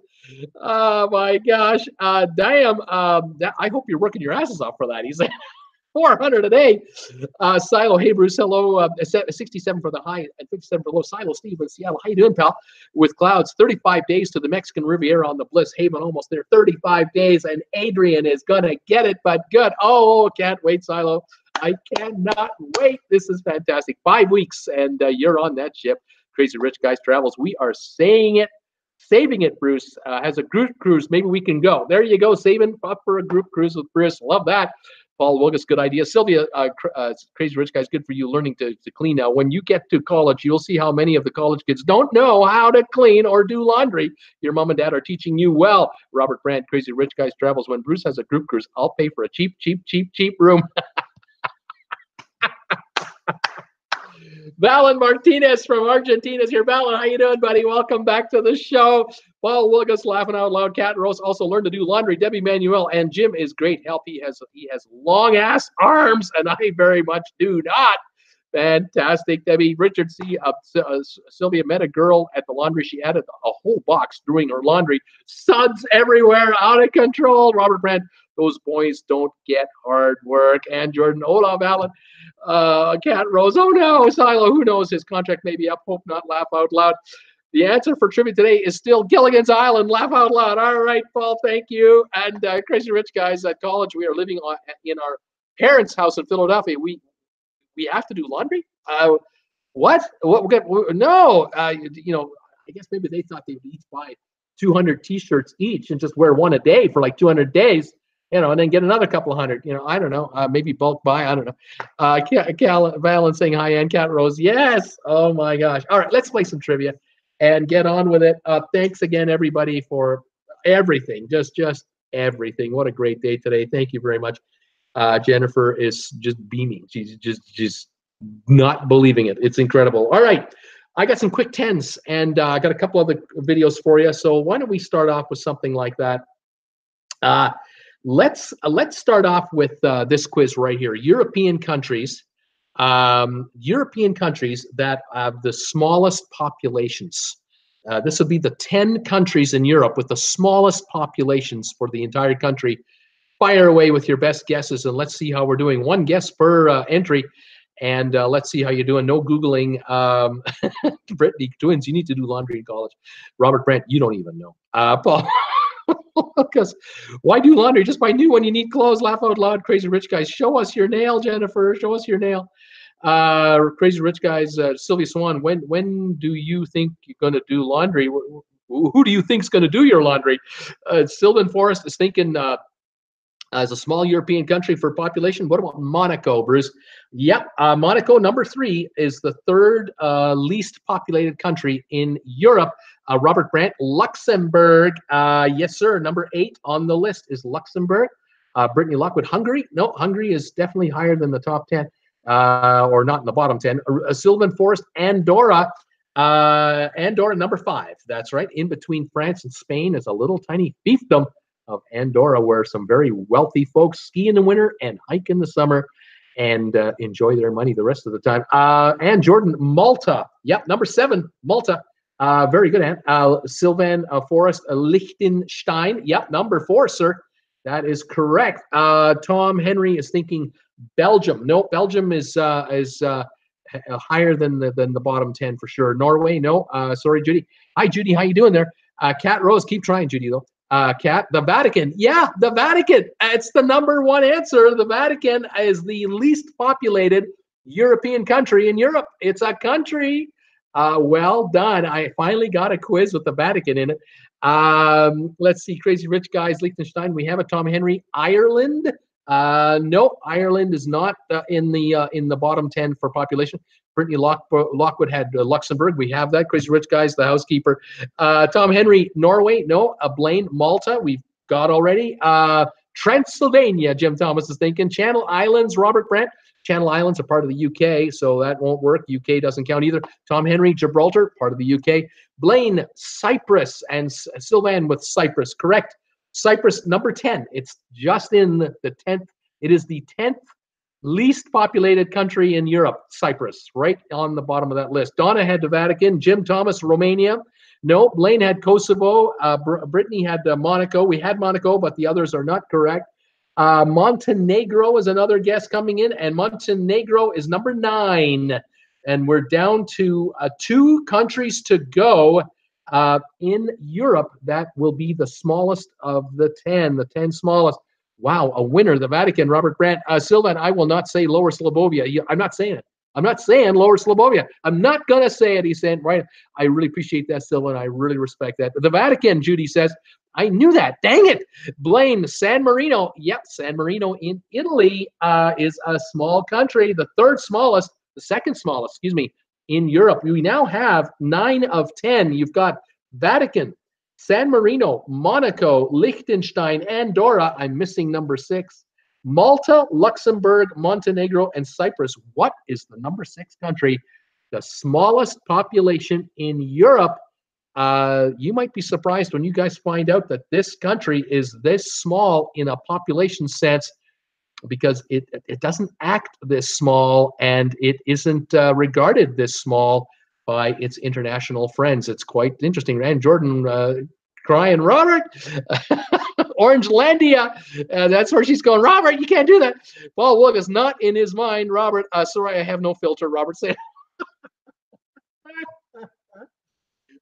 Oh my gosh, damn! I hope you're working your asses off for that. He's like $400 a day. Silo, hey Bruce, hello. 67 for the high and 57 for the low. Silo, Steve in Seattle, how you doing, pal? With clouds, 35 days to the Mexican Riviera on the Bliss Haven, almost there. 35 days, and Adrian is gonna get it, but good. Oh, can't wait, Silo. I cannot wait. This is fantastic. 5 weeks, and you're on that ship. Crazy Rich Guys Travels. We are saving it, Bruce. Has a group cruise. Maybe we can go. There you go. Saving up for a group cruise with Bruce. Love that. Paul Wilkes, good idea. Sylvia, Crazy Rich Guys, good for you learning to clean now. When you get to college, you'll see how many of the college kids don't know how to clean or do laundry. Your mom and dad are teaching you well. Robert Brandt, Crazy Rich Guys Travels. When Bruce has a group cruise, I'll pay for a cheap room. Valen Martinez from Argentina is here. Valen, how you doing, buddy? Welcome back to the show. Paul Wilkes, laughing out loud. Cat Rose also learned to do laundry. Debbie Manuel and Jim is great help. He has long ass arms, and I very much do not. Fantastic, Debbie. Richard C. Sylvia met a girl at the laundry. She added a whole box doing her laundry. Suds everywhere, out of control. Robert Brandt, those boys don't get hard work. And Jordan Olaf Allen, Cat Rose. Oh no, Silo. Who knows? His contract may be up. Hope not. Laugh out loud. The answer for trivia today is still Gilligan's Island. Laugh out loud. All right, Paul. Thank you. And Crazy Rich Guys at college. We are living in our parents' house in Philadelphia. We have to do laundry? What? No. You know, I guess maybe they thought they would each buy 200 T-shirts each and just wear one a day for like 200 days, you know, and then get another couple of hundred. You know, I don't know. Maybe bulk buy. I don't know. Valen saying hi, and Cat Rose. Yes. Oh my gosh. All right, let's play some trivia and get on with it. Thanks again, everybody, for everything. Just everything. What a great day today. Thank you very much. Jennifer is just beaming. She's just not believing it. It's incredible. All right. I got some quick 10s, and I got a couple other videos for you. So why don't we start off with something like that? Let's start off with this quiz right here. European countries that have the smallest populations. This will be the 10 countries in Europe with the smallest populations for the entire country. fire away with your best guesses, and let's see how we're doing. One guess per entry, and let's see how you're doing. No Googling. Brittany, twins, you need to do laundry in college. Robert Brent, you don't even know. Paul, because why do laundry? Just buy new when you need clothes. Laugh out loud, crazy rich guys. Show us your nail, Jennifer. Show us your nail. Crazy rich guys. Sylvia Swan, when do you think you're going to do laundry? Who do you think's going to do your laundry? Sylvan Forrest is thinking as a small European country for population. What about Monaco, Bruce? Yep, Monaco, number 3, is the 3rd least populated country in Europe. Robert Brandt, Luxembourg. Yes, sir. Number 8 on the list is Luxembourg. Brittany Lockwood, Hungary. No, Hungary is definitely higher than the top 10, or not in the bottom 10. Sylvan Forest, Andorra. Andorra, number 5. That's right. In between France and Spain is a little tiny fiefdom of Andorra, where some very wealthy folks ski in the winter and hike in the summer and enjoy their money the rest of the time. And Jordan, Malta. Yep, number 7, Malta. Very good, Anne. Sylvan Forest, Liechtenstein. Yep, number 4, sir. That is correct. Tom Henry is thinking Belgium. No, Belgium is higher than the bottom 10 for sure. Norway, no. Sorry, Judy. Hi, Judy. How you doing there? Kat Rose, keep trying, Judy, though. Kat, the Vatican. Yeah, the Vatican. It's the number 1 answer. The Vatican is the least populated European country in Europe. It's a country. Well done. I finally got a quiz with the Vatican in it. Let's see. Crazy Rich Guys, Liechtenstein. We have a Tom Henry. Ireland. No, Ireland is not in the bottom 10 for population. Brittany Lockwood had Luxembourg. We have that. Crazy Rich Guys, the housekeeper. Tom Henry, Norway. No. Blaine, Malta. We've got already. Transylvania, Jim Thomas is thinking. Channel Islands, Robert Brandt. Channel Islands are part of the UK, so that won't work. UK doesn't count either. Tom Henry, Gibraltar, part of the UK. Blaine, Cyprus, and Sylvan with Cyprus. Correct. Cyprus, number 10. It's just in the 10th. It is the 10th least populated country in Europe, Cyprus, right on the bottom of that list. Donna had the Vatican. Jim Thomas, Romania. No, Blaine had Kosovo. Brittany had Monaco. We had Monaco, but the others are not correct. Montenegro is another guess coming in, and Montenegro is number 9. And we're down to 2 countries to go in Europe. That will be the smallest of the 10 smallest. Wow, a winner, the Vatican, Robert Brandt. Sylvan, I will not say Lower Slobovia. I'm not saying it. I'm not saying Lower Slobovia. I'm not going to say it, he said. Right. I really appreciate that, Sylvan. I really respect that. The Vatican, Judy says. I knew that. Dang it. Blaine, San Marino. Yep, San Marino in Italy is a small country. The 3rd smallest, the 2nd smallest, excuse me, in Europe. We now have 9 of 10. You've got Vatican, San Marino, Monaco, Liechtenstein, Andorra. I'm missing number 6. Malta, Luxembourg, Montenegro, and Cyprus. What is the number 6 country? The smallest population in Europe. You might be surprised when you guys find out that this country is this small in a population sense, because it doesn't act this small, and it isn't regarded this small by its international friends. It's quite interesting. And Jordan crying, Robert, Orangelandia. That's where she's going. Robert, you can't do that. Paul Wood is not in his mind. Robert, sorry, I have no filter. Robert said.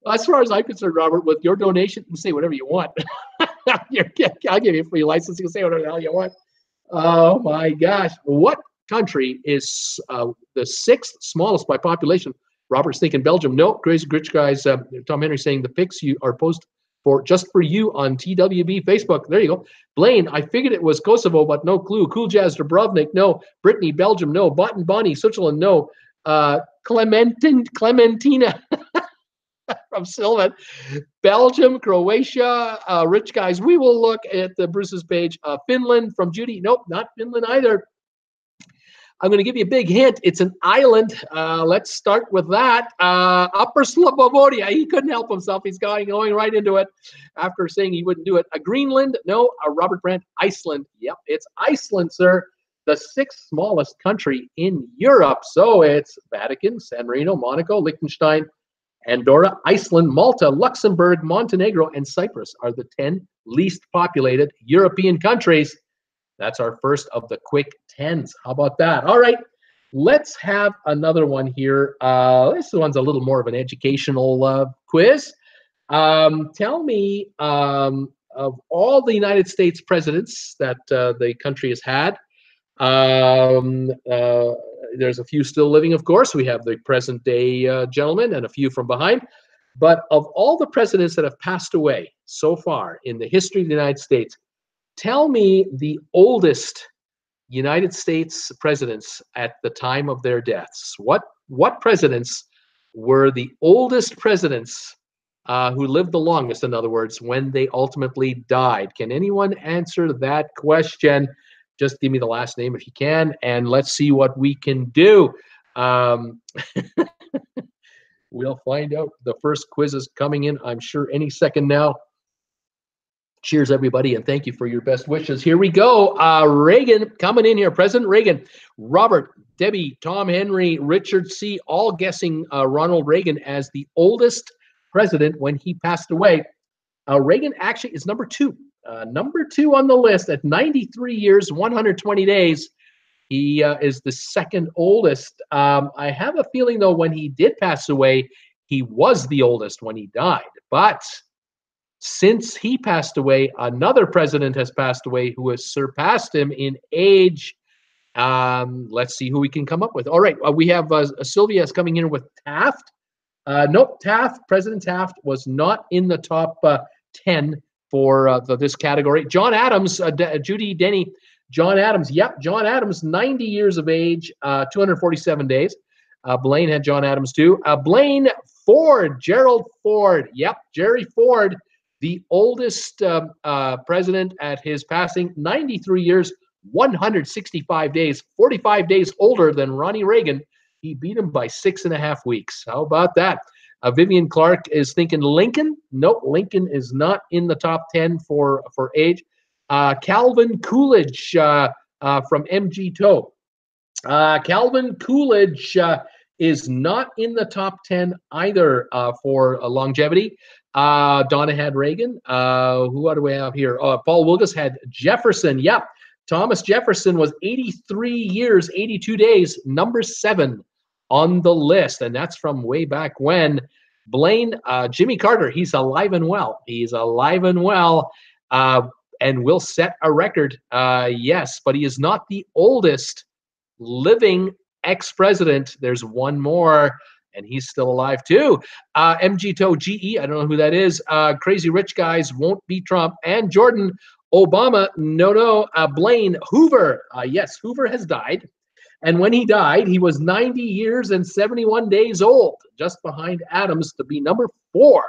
As far as I'm concerned, Robert, with your donation, you can say whatever you want. I'll give you a free license. You can say whatever the hell you want. Oh, my gosh. What country is the 6th smallest by population? Robert's thinking Belgium. No, Crazy Rich Guys. Tom Henry saying the pics you are posted just for you on TWB Facebook. There you go. Blaine, I figured it was Kosovo, but no clue. Cool Jazz, Dubrovnik, no. Brittany, Belgium, no. Botten Bonnie, Switzerland, no. Clementina from Sylvan. Belgium, Croatia, Rich Guys. We will look at the Bruce's page. Finland from Judy. Nope, not Finland either. I'm going to give you a big hint. It's an island. Let's start with that. Upper Slobovia. He couldn't help himself. He's going right into it after saying he wouldn't do it. Greenland. No. Robert Brandt. Iceland. Yep, it's Iceland, sir. The 6th smallest country in Europe. So it's Vatican, San Marino, Monaco, Liechtenstein, Andorra, Iceland, Malta, Luxembourg, Montenegro, and Cyprus are the 10 least populated European countries. That's our first of the quick 10s. How about that? All right, let's have another one here. This one's a little more of an educational quiz. Tell me, of all the United States presidents that the country has had, there's a few still living, of course. We have the present day gentleman and a few from behind. But of all the presidents that have passed away so far in the history of the United States, tell me the oldest United States presidents at the time of their deaths. What presidents were the oldest presidents who lived the longest, in other words, when they ultimately died? Can anyone answer that question? Just give me the last name if you can, and let's see what we can do. We'll find out. The first quiz is coming in, I'm sure, any second now. Cheers, everybody, and thank you for your best wishes. Here we go. Reagan coming in here. President Reagan, Robert, Debbie, Tom Henry, Richard C., all guessing Ronald Reagan as the oldest president when he passed away. Reagan actually is number two. Number two on the list at 93 years, 120 days. He is the second oldest. I have a feeling, though, when he did pass away, he was the oldest when he died. But since he passed away, another president has passed away who has surpassed him in age. Let's see who we can come up with. All right, we have Sylvia is coming in with Taft. Nope, President Taft was not in the top 10 for this category. John Adams, Judy Denny, John Adams. Yep, John Adams, 90 years of age, 247 days. Blaine had John Adams too. Blaine Ford, Gerald Ford. Yep, Jerry Ford, the oldest president at his passing, 93 years, 165 days, 45 days older than Ronnie Reagan. He beat him by 6.5 weeks. How about that? Vivian Clark is thinking Lincoln. Nope, Lincoln is not in the top 10 for age. Calvin Coolidge from MG Toe. Calvin Coolidge is not in the top 10 either for longevity. Donna had Reagan. Who do we have here? Paul Wilgus had Jefferson. Yep. Thomas Jefferson was 83 years, 82 days, number 7 on the list. And that's from way back when. Blaine, Jimmy Carter, he's alive and well. He's alive and well and will set a record. Yes, but he is not the oldest living ex-president. There's one more, and he's still alive too. MG Toe GE, I don't know who that is. Crazy Rich Guys won't beat Trump. And Jordan Obama, no. Blaine Hoover, yes, Hoover has died. And when he died, he was 90 years and 71 days old, just behind Adams to be number 4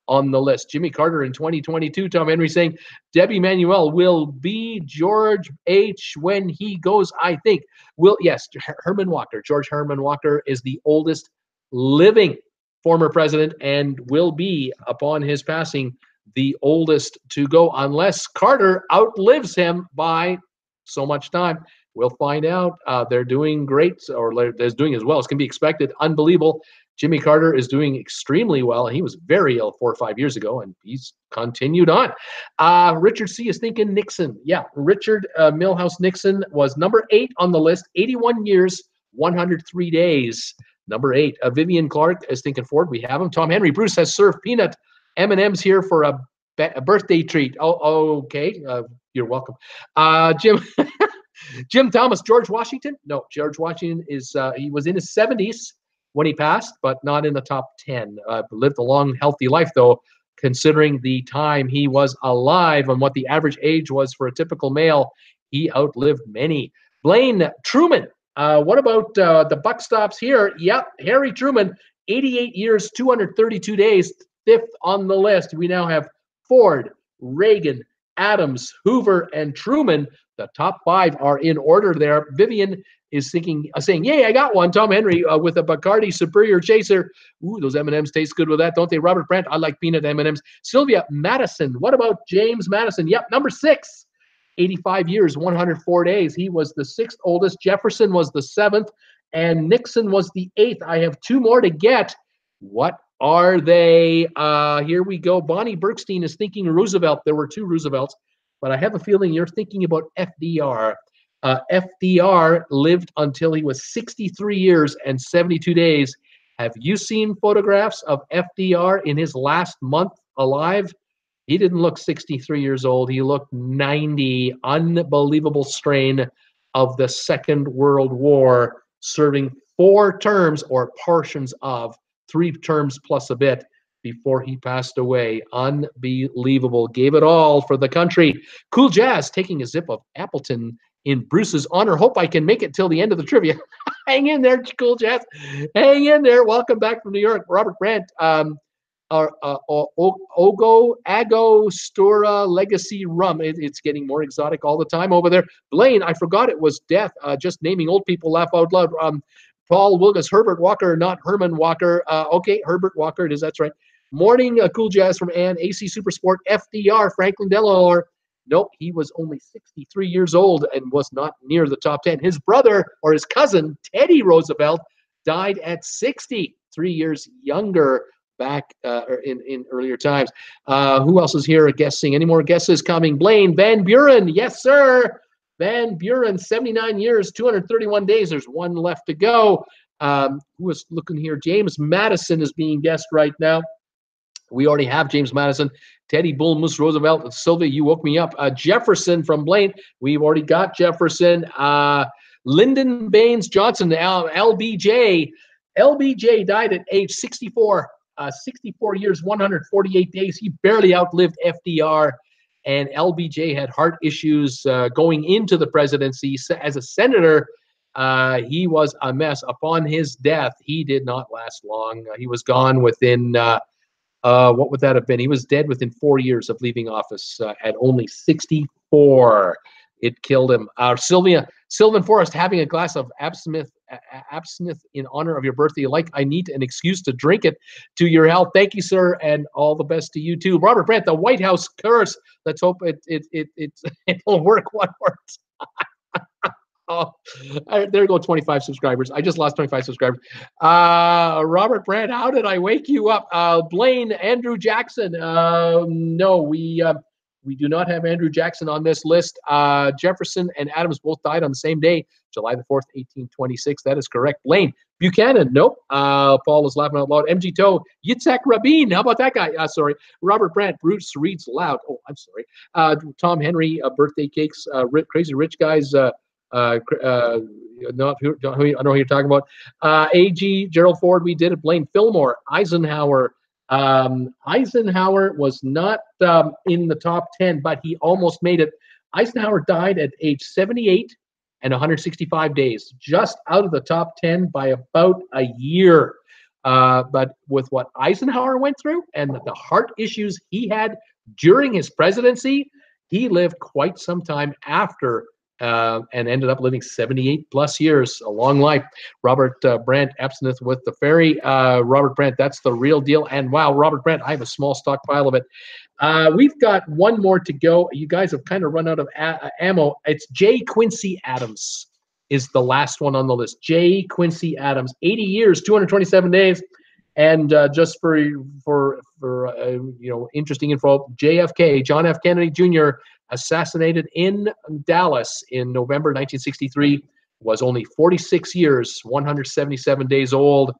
on the list. Jimmy Carter in 2022. Tom Henry saying, Debbie Manuel will be George H. when he goes, I think. Yes, Herman Walker. George Herman Walker is the oldest living former president and will be, upon his passing, the oldest to go, unless Carter outlives him by so much time. We'll find out. They're doing great, or they're doing as well as can be expected. Unbelievable. Jimmy Carter is doing extremely well. He was very ill 4 or 5 years ago, and he's continued on. Richard C. is thinking Nixon. Yeah, Richard Milhouse Nixon was number 8 on the list, 81 years, 103 days. Number 8. Vivian Clark is thinking Ford. We have him. Tom Henry. Bruce has served peanut M&Ms here for a birthday treat. Oh, okay. You're welcome. Jim. Jim Thomas, George Washington? No, George Washington is, he was in his 70s when he passed, but not in the top 10. Lived a long, healthy life, though, considering the time he was alive and what the average age was for a typical male. He outlived many. Blaine Truman. What about the buck stops here? Yep, Harry Truman, 88 years, 232 days, 5th on the list. We now have Ford, Reagan, Adams, Hoover, and Truman. The top 5 are in order there. Vivian is saying, yay, I got one. Tom Henry with a Bacardi Superior Chaser. Ooh, those M&Ms taste good with that, don't they? Robert Brandt, I like peanut M&Ms. Sylvia Madison. What about James Madison? Yep, number 6. 85 years, 104 days. He was the 6th oldest. Jefferson was the 7th. And Nixon was the 8th. I have 2 more to get. What are they? Here we go. Bonnie Bergstein is thinking Roosevelt. There were 2 Roosevelts. but I have a feeling you're thinking about FDR. FDR lived until he was 63 years and 72 days. Have you seen photographs of FDR in his last month alive? He didn't look 63 years old. He looked 90. Unbelievable strain of the Second World War, serving 4 terms or portions of 3 terms plus a bit before he passed away. Unbelievable. Gave it all for the country. Cool Jazz taking a sip of Appleton in Bruce's honor. Hope I can make it till the end of the trivia. Hang in there, Cool Jazz. Hang in there. Welcome back from New York, Robert Brandt. Agostura Legacy Rum. It's getting more exotic all the time over there. Blaine, I forgot it was death. Just naming old people, laugh out loud. Paul Wilgus, Herbert Walker, not Herman Walker. Okay, Herbert Walker, it is, that's right. Morning, Cool Jazz from Ann, AC Supersport, FDR, Franklin Delaware. Nope, he was only 63 years old and was not near the top 10. His brother, or his cousin, Teddy Roosevelt, died at 60, 3 years younger back in earlier times. Who else is here guessing? Any more guesses coming? Blaine, Van Buren, yes, sir. Van Buren, 79 years, 231 days. There's one left to go. Who is looking here? James Madison is being guessed right now. We already have James Madison. Teddy Bull Moose Roosevelt. Sylvia, you woke me up. Jefferson from Blaine. We've already got Jefferson. Lyndon Baines Johnson, LBJ. LBJ died at age 64. 64 years, 148 days. He barely outlived FDR. And LBJ had heart issues going into the presidency. As a senator, he was a mess. Upon his death, he did not last long. He was gone within, what would that have been? He was dead within 4 years of leaving office at only 64. It killed him. Sylvan Forrest, having a glass of absinthe in honor of your birthday. I need an excuse to drink it to your health. Thank you, sir, and all the best to you too. Robert Brandt, the White House curse. Let's hope it'll work one more time. Oh, there go 25 subscribers. I just lost 25 subscribers. Robert Brandt, how did I wake you up? Blaine, Andrew Jackson. No, we do not have Andrew Jackson on this list. Jefferson and Adams both died on the same day, July the 4th, 1826. That is correct. Blaine Buchanan, nope. Paul is laughing out loud. MG Toe, Yitzhak Rabin. How about that guy? Sorry. Robert Brandt, Bruce reads loud. Oh, I'm sorry. Tom Henry, birthday cakes. Crazy Rich Guys. I know who you're talking about. AG, Gerald Ford, we did it. Blaine Fillmore, Eisenhower. Eisenhower was not in the top 10, but he almost made it. Eisenhower died at age 78 and 165 days, just out of the top 10 by about a year. But with what Eisenhower went through and the heart issues he had during his presidency, he lived quite some time after and ended up living 78 plus years, a long life. Robert Brandt, absinthe with the ferry. Robert Brandt, that's the real deal. And wow, Robert Brandt, I have a small stockpile of it. We've got one more to go. You guys have kind of run out of ammo. It's J. Quincy Adams is the last one on the list. J. Quincy Adams, 80 years, 227 days. And just for interesting info, JFK, John F. Kennedy Jr., assassinated in Dallas in November 1963, was only 46 years, 177 days old,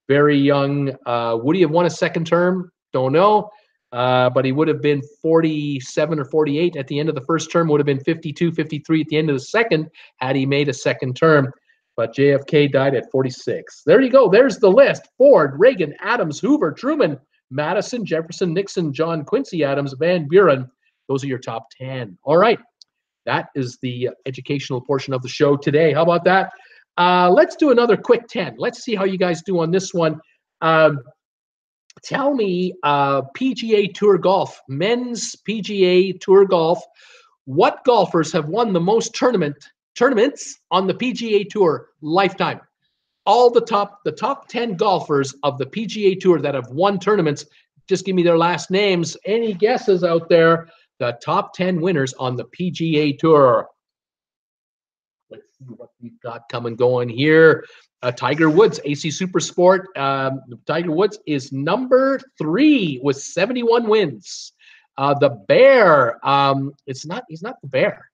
very young. Would he have won a second term? Don't know. But he would have been 47 or 48 at the end of the first term, would have been 52, 53 at the end of the second had he made a second term. But JFK died at 46. There you go. There's the list. Ford, Reagan, Adams, Hoover, Truman, Madison, Jefferson, Nixon, John Quincy Adams, Van Buren. Those are your top 10. All right. That is the educational portion of the show today. How about that? Let's do another quick 10. Let's see how you guys do on this one. Tell me, PGA Tour golf, men's PGA Tour golf, what golfers have won the most tournaments on the PGA Tour lifetime? All the top 10 golfers of the PGA Tour that have won tournaments, just give me their last names. Any guesses out there? The top 10 winners on the PGA Tour. Let's see what we've got coming going here. Tiger Woods, AC Supersport. Tiger Woods is number 3 with 71 wins. The bear. He's not the bear.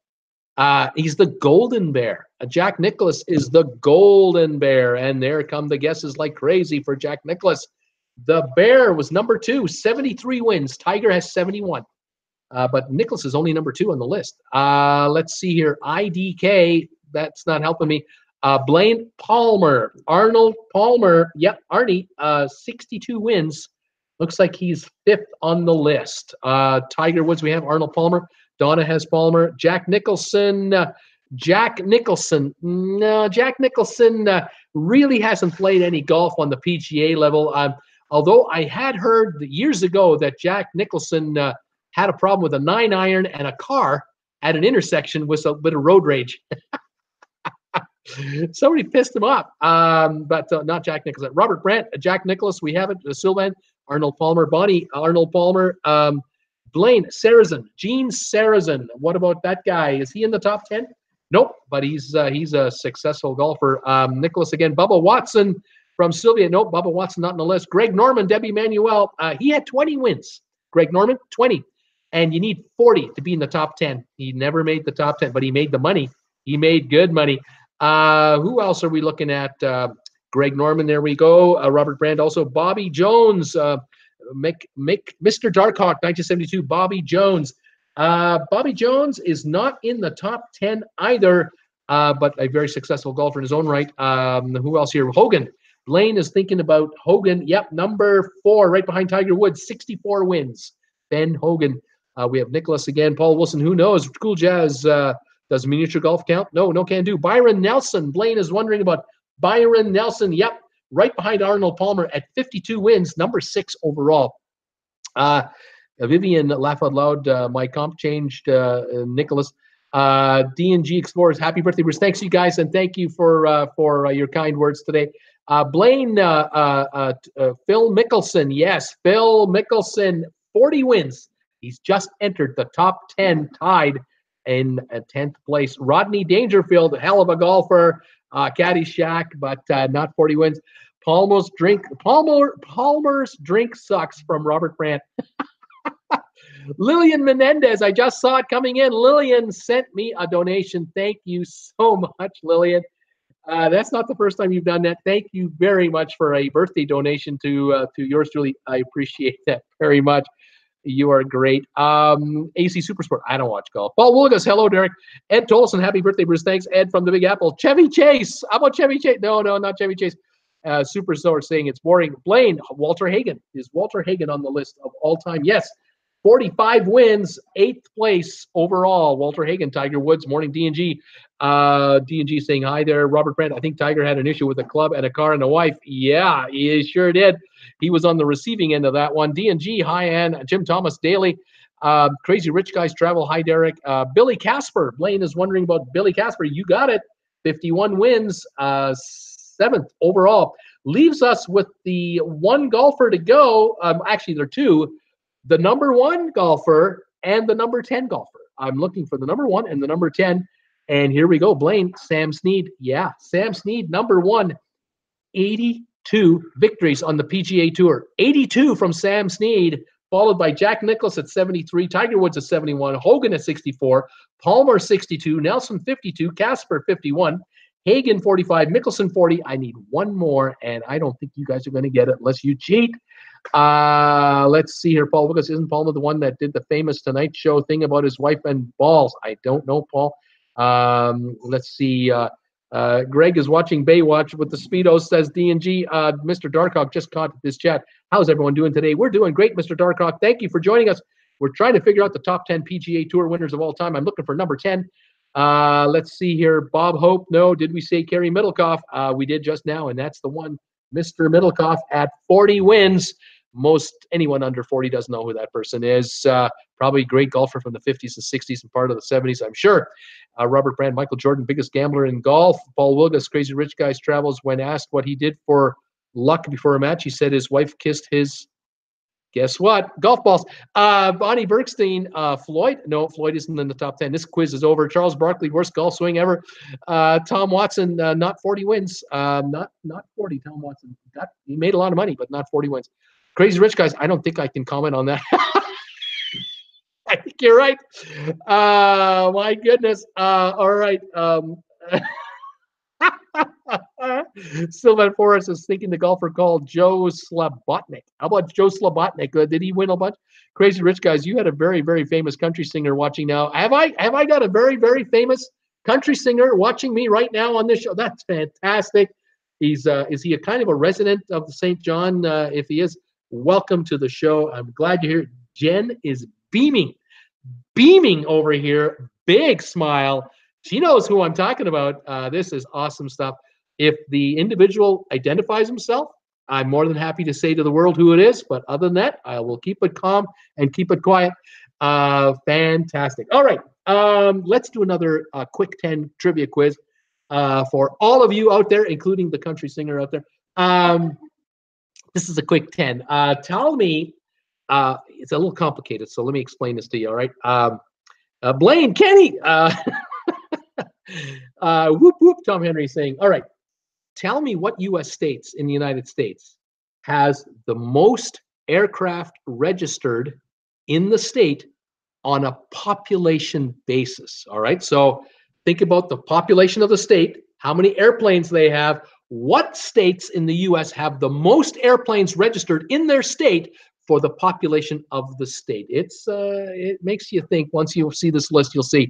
He's the golden bear. Jack Nicklaus is the golden bear. And there come the guesses like crazy for Jack Nicklaus. The bear was number 2, 73 wins. Tiger has 71. But Nicklaus is only number 2 on the list. Let's see here. IDK, that's not helping me. Blaine Palmer, Arnold Palmer. Yep, Arnie, 62 wins. Looks like he's 5th on the list. Tiger Woods, we have Arnold Palmer. Donna has Palmer. Jack Nicholson. No, Jack Nicholson really hasn't played any golf on the PGA level. Although I had heard years ago that Jack Nicholson had a problem with a 9-iron and a car at an intersection with a bit of road rage. Somebody pissed him off, but not Jack Nicholson. Robert Brandt, Jack Nicklaus, we have it. Sylvan, Arnold Palmer, Bonnie, Arnold Palmer, Blaine Sarazen, Gene Sarazen. What about that guy? Is he in the top 10? Nope, but he's a successful golfer. Nicholas again. Bubba Watson from Sylvia. Nope, Bubba Watson not on the list. Greg Norman, Debbie Manuel. He had 20 wins. Greg Norman, 20. And you need 40 to be in the top 10. He never made the top 10, but he made the money. He made good money. Who else are we looking at? Greg Norman, there we go. Robert Brand, also Bobby Jones. Mr. Darkhawk, 1972, Bobby Jones. Bobby Jones is not in the top 10 either, but a very successful golfer in his own right. Who else here? Hogan. Blaine is thinking about Hogan. Yep, number 4, right behind Tiger Woods, 64 wins. Ben Hogan. We have Nicholas again. Paul Wilson, who knows? Cool Jazz. Does miniature golf count? No, can do. Byron Nelson. Blaine is wondering about Byron Nelson. Yep, right behind Arnold Palmer at 52 wins, number 6 overall. Vivian, laugh out loud. My comp changed. Nicholas. D&G Explorers, happy birthday, Bruce. Thanks, you guys, and thank you for your kind words today. Blaine, Phil Mickelson. Yes, Phil Mickelson, 40 wins. He's just entered the top 10, tied in 10th place. Rodney Dangerfield, hell of a golfer. Caddyshack, but not 40 wins. Palmer's drink sucks from Robert Brandt. Lillian Menendez, I just saw it coming in. Lillian sent me a donation. Thank you so much, Lillian. That's not the first time you've done that. Thank you very much for a birthday donation to yours truly. I appreciate that very much. You are great. AC Supersport. I don't watch golf. Paul Woolgas. Hello, Derek. Ed Tolson. Happy birthday, Bruce. Thanks, Ed from the Big Apple. Chevy Chase. How about Chevy Chase? No, not Chevy Chase. Super Store saying it's boring. Blaine. Walter Hagen. Is Walter Hagen on the list of all time? Yes. 45 wins, 8th place overall. Walter Hagen, Tiger Woods, morning D&G. D&G saying hi there. Robert Brandt, I think Tiger had an issue with a club and a car and a wife. Yeah, he sure did. He was on the receiving end of that one. D&G, hi, Ann. Jim Thomas, Daily. Crazy Rich Guys Travel, hi, Derek. Billy Casper. Blaine is wondering about Billy Casper. You got it. 51 wins, 7th overall. Leaves us with the one golfer to go. Actually, there are 2. The number 1 golfer and the number 10 golfer. I'm looking for the number 1 and the number 10. And here we go. Blaine, Sam Snead. Yeah, Sam Snead, number 1, 82 victories on the PGA Tour. 82 from Sam Snead, followed by Jack Nicklaus at 73, Tiger Woods at 71, Hogan at 64, Palmer 62, Nelson 52, Casper 51, Hagen 45, Mickelson 40. I need one more, and I don't think you guys are going to get it unless you cheat. Let's see here, Paul. Because isn't Palmer the one that did the famous Tonight Show thing about his wife and balls? I don't know, Paul. Let's see. Greg is watching Baywatch with the Speedos, says D&G. Mr. Darkhawk just caught this chat. How's everyone doing today? We're doing great, Mr. Darkhawk. Thank you for joining us. We're trying to figure out the top 10 PGA Tour winners of all time. I'm looking for number 10. Let's see here. Bob Hope. No, did we say Kerry Middlecoff? We did just now, and that's the one. Mr. Middlecoff at 40 wins. Most anyone under 40 doesn't know who that person is. Probably a great golfer from the 50s and 60s and part of the 70s, I'm sure. Robert Brand, Michael Jordan, biggest gambler in golf. Paul Wilgus, Crazy Rich Guys Travels. When asked what he did for luck before a match, he said his wife kissed his, guess what? Golf balls. Bonnie Bergstein, Floyd. No, Floyd isn't in the top 10. This quiz is over. Charles Barkley, worst golf swing ever. Tom Watson, not 40 wins. Not 40, Tom Watson. He made a lot of money, but not 40 wins. Crazy Rich Guys, I don't think I can comment on that. You're right. My goodness. All right. Sylvan Forrest is thinking the golfer called Joe Slabotnik. How about Joe Slabotnik? Did he win a bunch? Crazy Rich Guys, you had a very, very famous country singer watching now. Have I got a very, very famous country singer watching me right now on this show? That's fantastic. Is he a kind of a resident of St. John? If he is, welcome to the show. I'm glad you're here. Jen is beaming over here. Big smile. She knows who I'm talking about. This is awesome stuff. If the individual identifies himself, I'm more than happy to say to the world who it is. But other than that, I will keep it calm and keep it quiet. Fantastic. All right. Let's do another quick 10 trivia quiz for all of you out there, including the country singer out there. This is a quick 10. Tell me, it's a little complicated, so let me explain this to you, all right? Blaine, Kenny, whoop, whoop, Tom Henry saying, all right, tell me what U.S. states in the United States has the most aircraft registered in the state on a population basis, all right? So think about the population of the state, how many airplanes they have, what states in the U.S. have the most airplanes registered in their state for the population of the state. It makes you think. Once you see this list, you'll see.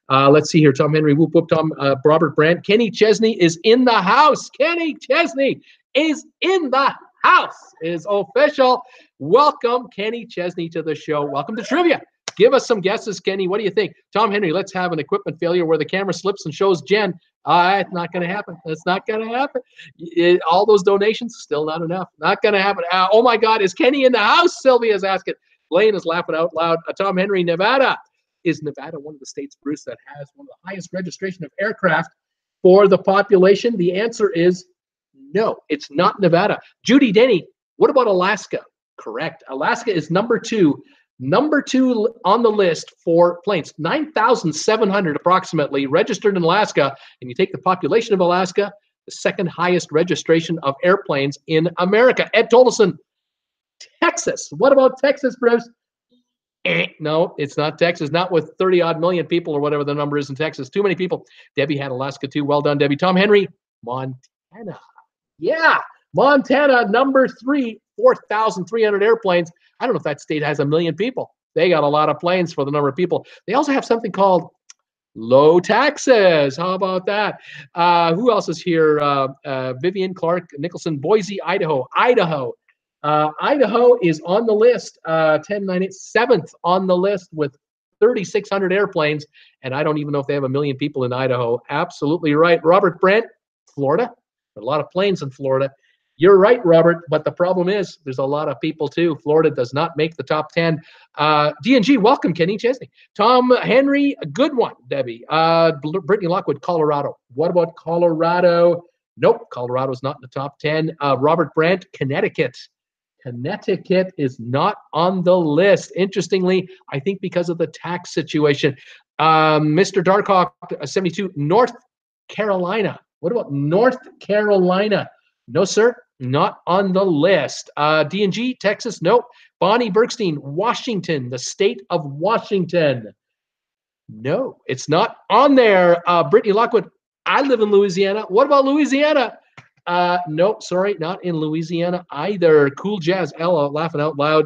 Let's see here. Tom Henry, whoop, whoop, Tom, Robert Brandt. Kenny Chesney is in the house. Kenny Chesney is in the house. It is official. Welcome, Kenny Chesney, to the show. Welcome to Trivia. Give us some guesses, Kenny. What do you think? Tom Henry, let's have an equipment failure where the camera slips and shows Jen. It's not going to happen. It's not going to happen. All those donations, still not enough. Not going to happen. Oh, my God. Is Kenny in the house? Sylvia's asking. Blaine is laughing out loud. Tom Henry, Nevada. Is Nevada one of the states, Bruce, that has one of the highest registration of aircraft for the population? The answer is no. It's not Nevada. Judy Denny, what about Alaska? Correct. Alaska is number two. Number two on the list for planes, 9,700 approximately registered in Alaska. And you take the population of Alaska, the second highest registration of airplanes in America. Ed Tolleson, Texas. What about Texas, Bruce? No, it's not Texas. Not with 30 odd million people or whatever the number is in Texas. Too many people. Debbie had Alaska too. Well done, Debbie. Tom Henry, Montana. Yeah, Montana, number three, 4,300 airplanes. I don't know if that state has 1 million people. They got a lot of planes for the number of people. They also have something called low taxes. How about that? Who else is here? Vivian Clark Nicholson, Boise, Idaho. Idaho is on the list, 7th on the list with 3,600 airplanes. And I don't even know if they have 1 million people in Idaho. Absolutely right. Robert Brandt, Florida. A lot of planes in Florida. You're right, Robert, but the problem is there's a lot of people too. Florida does not make the top 10. D&G, welcome, Kenny Chesney. Tom Henry, a good one, Debbie. Brittany Lockwood, Colorado. What about Colorado? Nope, Colorado's not in the top 10. Robert Brandt, Connecticut. Connecticut is not on the list. Interestingly, I think because of the tax situation. Mr. Darkhawk, 72, North Carolina. What about North Carolina? No, sir, not on the list. D&G, Texas, nope. Bonnie Bergstein, Washington, the state of Washington. No, it's not on there. Brittany Lockwood, I live in Louisiana. What about Louisiana? Nope, sorry, not in Louisiana either. Cool Jazz, Ella, laughing out loud.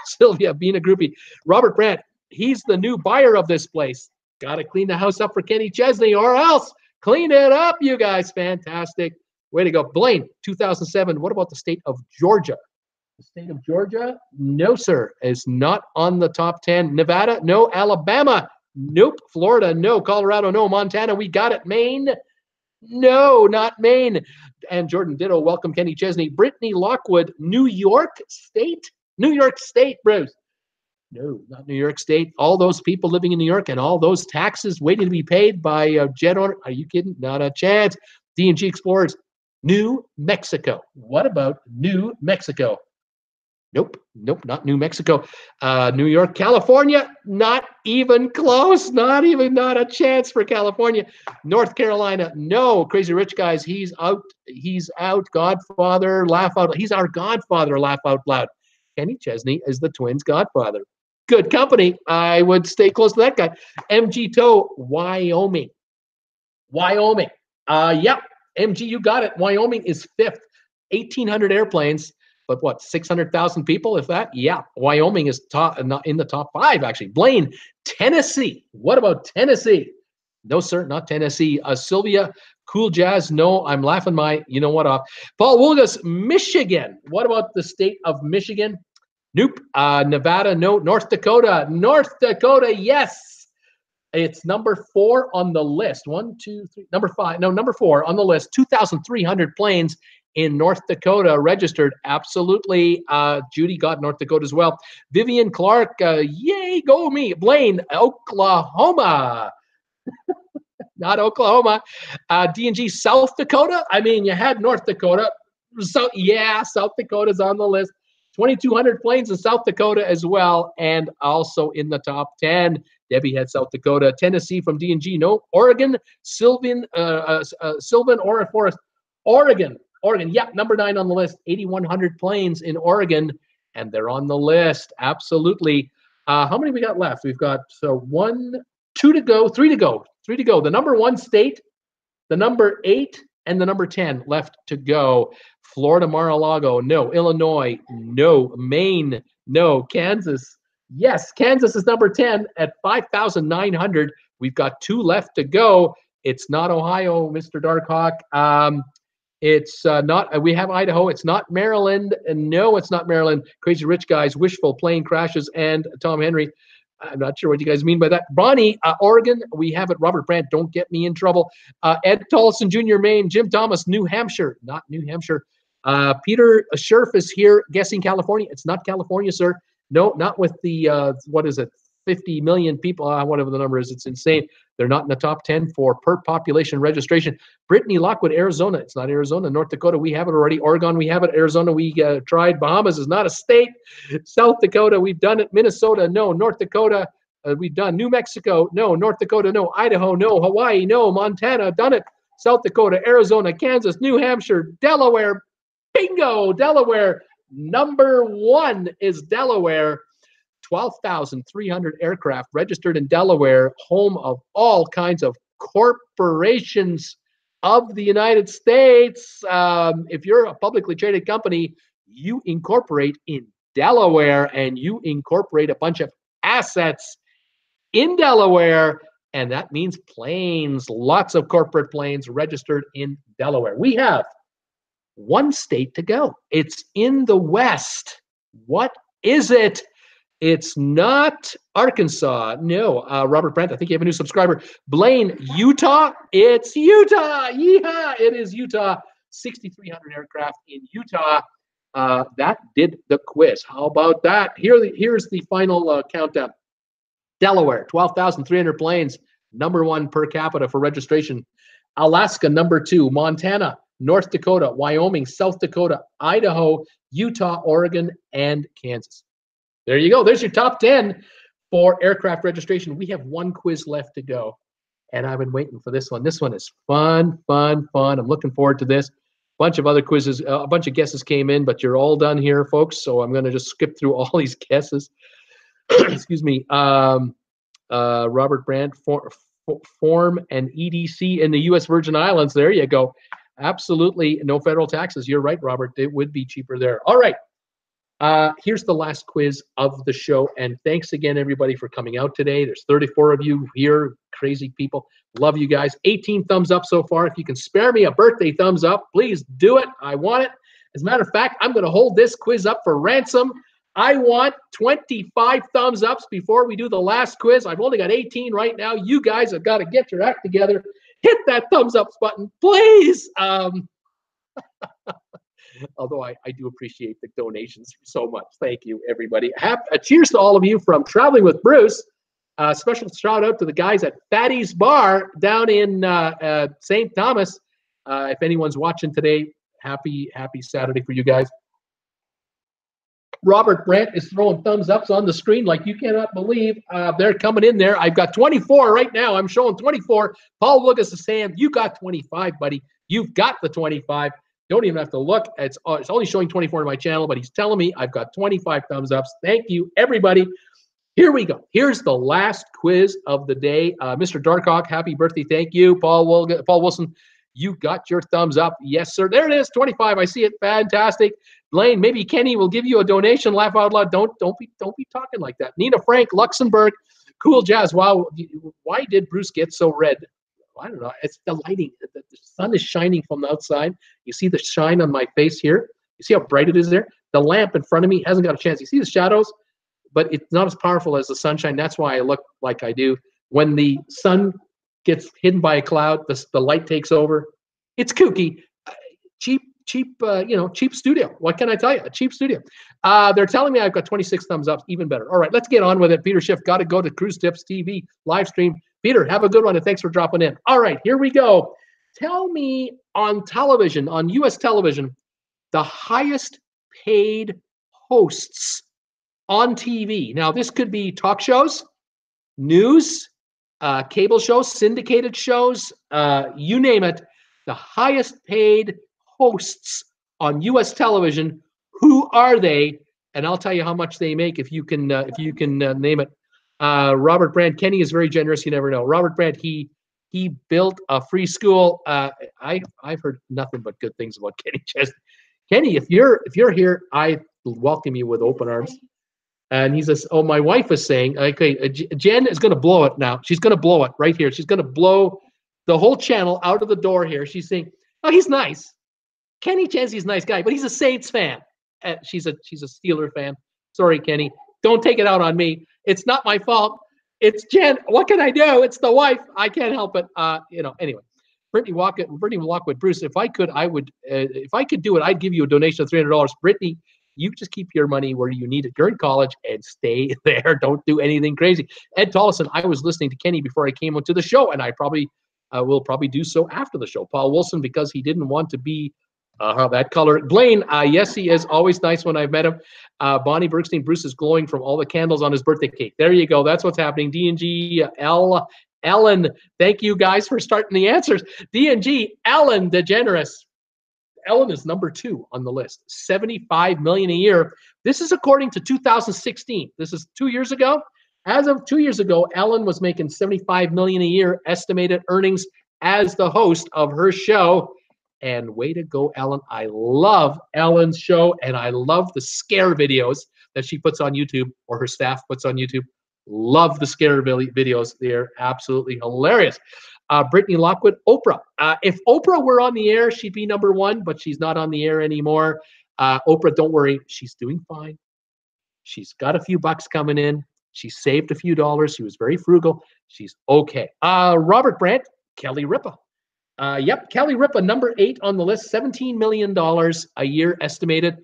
Sylvia, being a groupie. Robert Brandt, he's the new buyer of this place. Got to clean the house up for Kenny Chesney or else. Clean it up, you guys. Fantastic. Way to go. Blaine, 2007. What about the state of Georgia? The state of Georgia? No, sir. Is not on the top 10. Nevada? No. Alabama? Nope. Florida? No. Colorado? No. Montana? We got it. Maine? No, not Maine. And Jordan Ditto, welcome, Kenny Chesney. Brittany Lockwood, New York State? New York State, Bruce. No, not New York State. All those people living in New York and all those taxes waiting to be paid by a jet owner. Are you kidding? Not a chance. D&G Explorers, New Mexico. What about New Mexico? Nope, not New Mexico. New York, California, not even close. Not a chance for California. North Carolina, no. Crazy Rich Guys, he's out. Godfather, laugh out. He's our Godfather, laugh out loud. Kenny Chesney is the Twins' Godfather. good company. I would stay close to that guy. MG Tow, Wyoming. Wyoming. Yeah, MG, you got it. Wyoming is 5th. 1,800 airplanes, but what, 600,000 people, if that? Yeah, Wyoming is top, not in the top 5, actually. Blaine, Tennessee. What about Tennessee? No, sir, not Tennessee. Sylvia, Cool Jazz. No, I'm laughing my, you know what, off. Paul Wilgus, Michigan. What about the state of Michigan? Nope. Nevada, no. North Dakota. North Dakota, yes. It's number 4 on the list. 1, 2, 3. Number 5. No, number 4 on the list. 2,300 planes in North Dakota registered. Absolutely. Judy got North Dakota as well. Vivian Clark, yay, go me. Blaine, Oklahoma. Not Oklahoma. D&G, South Dakota. I mean, you had North Dakota. So, yeah, South Dakota's on the list. 2,200 planes in South Dakota as well, and also in the top 10. Debbie had South Dakota. Tennessee from D&G. No. Oregon, Sylvan Oregon Forest. Oregon. Yeah, number 9 on the list. 8,100 planes in Oregon, and they're on the list. Absolutely. How many we got left? We've got 1, 2 to go, 3 to go. 3 to go. The number 1 state, the number 8, and the number 10 left to go. Florida, Mar-a-Lago, no. Illinois, no. Maine, no. Kansas, yes. Kansas is number 10 at 5,900. We've got 2 left to go. It's not Ohio, Mr. Darkhawk. It's not, we have Idaho. It's not Maryland. And no, it's not Maryland. Crazy Rich Guys, Wishful, Plane Crashes, and Tom Henry. I'm not sure what you guys mean by that. Bonnie, Oregon, we have it. Robert Brandt, don't get me in trouble. Ed Tolson Jr., Maine. Jim Thomas, New Hampshire. Not New Hampshire. Peter Scherf is here, guessing California. It's not California, sir. No, not with the, what is it, 50 million people, whatever the number is. It's insane. They're not in the top 10 for per population registration. Brittany Lockwood, Arizona. It's not Arizona. North Dakota, we have it already. Oregon, we have it. Arizona, we tried. Bahamas is not a state. South Dakota, we've done it. Minnesota, no. North Dakota, we've done. New Mexico, no. North Dakota, no. Idaho, no. Hawaii, no. Montana, done it. South Dakota, Arizona, Kansas, New Hampshire, Delaware. Bingo, Delaware. Number 1 is Delaware. 12,300 aircraft registered in Delaware, home of all kinds of corporations of the United States. If you're a publicly traded company, you incorporate in Delaware, and you incorporate a bunch of assets in Delaware, and that means planes, lots of corporate planes registered in Delaware. We have 1 state to go. It's in the West. What is it? It's not Arkansas. No, Robert Brent, I think you have a new subscriber. Blaine, Utah. It's Utah. Yeehaw. It is Utah. 6,300 aircraft in Utah. That did the quiz. How about that? Here's the final countdown. Delaware, 12,300 planes. Number 1 per capita for registration. Alaska, number 2. Montana, North Dakota, Wyoming, South Dakota, Idaho, Utah, Oregon, and Kansas. There you go. There's your top 10 for aircraft registration. We have 1 quiz left to go, and I've been waiting for this one. This one is fun, fun, fun. I'm looking forward to this. Bunch of other quizzes, a bunch of guesses came in, but you're all done here, folks, so I'm going to just skip through all these guesses. Excuse me. Robert Brandt, form an EDC in the U.S. Virgin Islands. There you go. Absolutely no federal taxes. You're right, Robert. It would be cheaper there. All right. Here's the last quiz of the show, and thanks again, everybody, for coming out today. There's 34 of you here, crazy people. Love you guys. 18 thumbs up so far. If you can spare me a birthday thumbs up, please do it. I want it. As a matter of fact, I'm going to hold this quiz up for ransom. I want 25 thumbs ups before we do the last quiz. I've only got 18 right now. You guys have got to get your act together. Hit that thumbs up button, please. Although I do appreciate the donations so much. Thank you, everybody. Cheers to all of you from Traveling with Bruce. Special shout out to the guys at Fatty's Bar down in St. Thomas. If anyone's watching today, happy Saturday for you guys. Robert Brandt is throwing thumbs ups on the screen like you cannot believe. They're coming in there. I've got 24 right now. I'm showing 24. Paul Lucas is saying, you got 25, buddy. You've got the 25. Don't even have to look. It's only showing 24 on my channel, but he's telling me I've got 25 thumbs ups. Thank you, everybody. Here we go. Here's the last quiz of the day. Mr. Darkhawk, happy birthday. Thank you. Paul Wilson, you got your thumbs up. Yes, sir. There it is. 25. I see it. Fantastic. Blaine, maybe Kenny will give you a donation. Laugh out loud. Don't be talking like that. Nina Frank, Luxembourg, Cool Jazz. Wow. Why did Bruce get so red? I don't know. It's the lighting. The sun is shining from the outside. You see the shine on my face here. You see how bright it is there? The lamp in front of me hasn't got a chance. You see the shadows? But it's not as powerful as the sunshine. That's why I look like I do. When the sun gets hidden by a cloud, the light takes over. It's kooky. Cheap, cheap studio. What can I tell you? A cheap studio. They're telling me I've got 26 thumbs up. Even better. All right, let's get on with it. Peter Schiff, got to go to Cruise Tips TV live stream. Peter, have a good one, and thanks for dropping in. All right, here we go. Tell me on television, on U.S. television, the highest paid hosts on TV. Now, this could be talk shows, news, cable shows, syndicated shows, you name it. The highest paid hosts on U.S. television. Who are they? And I'll tell you how much they make if you can name it. Robert Brandt. Kenny is very generous. You never know. Robert Brandt. He built a free school. I've heard nothing but good things about Kenny Chesney. Kenny, if you're here, I welcome you with open arms. And he says, oh, my wife is saying, okay, Jen is going to blow it now. She's going to blow it right here. She's going to blow the whole channel out of the door here. She's saying, oh, he's nice. Kenny Chesney's a nice guy, but he's a Saints fan. She's a Steeler fan. Sorry, Kenny. Don't take it out on me. It's not my fault. It's Jen. What can I do? It's the wife. I can't help it. Anyway. Brittany Lockwood, Bruce, if I could do it, I'd give you a donation of $300. Brittany, you just keep your money where you need it. You're in college and stay there. Don't do anything crazy. Ed Tollison, I was listening to Kenny before I came onto the show, and I will probably do so after the show. Paul Wilson, because he didn't want to be that color. Blaine, yes, he is always nice when I've met him. Bonnie Bergstein, Bruce is glowing from all the candles on his birthday cake. There you go. That's what's happening. D&G, Ellen, thank you guys for starting the answers. D&G, Ellen DeGeneres. Ellen is number 2 on the list, $75 million a year. This is according to 2016. This is 2 years ago. As of 2 years ago, Ellen was making $75 million a year estimated earnings as the host of her show. And way to go, Ellen. I love Ellen's show, and I love the scare videos that she puts on YouTube, or her staff puts on YouTube. Love the scare videos. They're absolutely hilarious. Brittany Lockwood, Oprah. If Oprah were on the air, she'd be number 1, but she's not on the air anymore. Oprah, don't worry. She's doing fine. She's got a few bucks coming in. She saved a few dollars. She was very frugal. She's okay. Robert Brandt, Kelly Ripa. Yep, Kelly Ripa, number 8 on the list, $17 million a year estimated.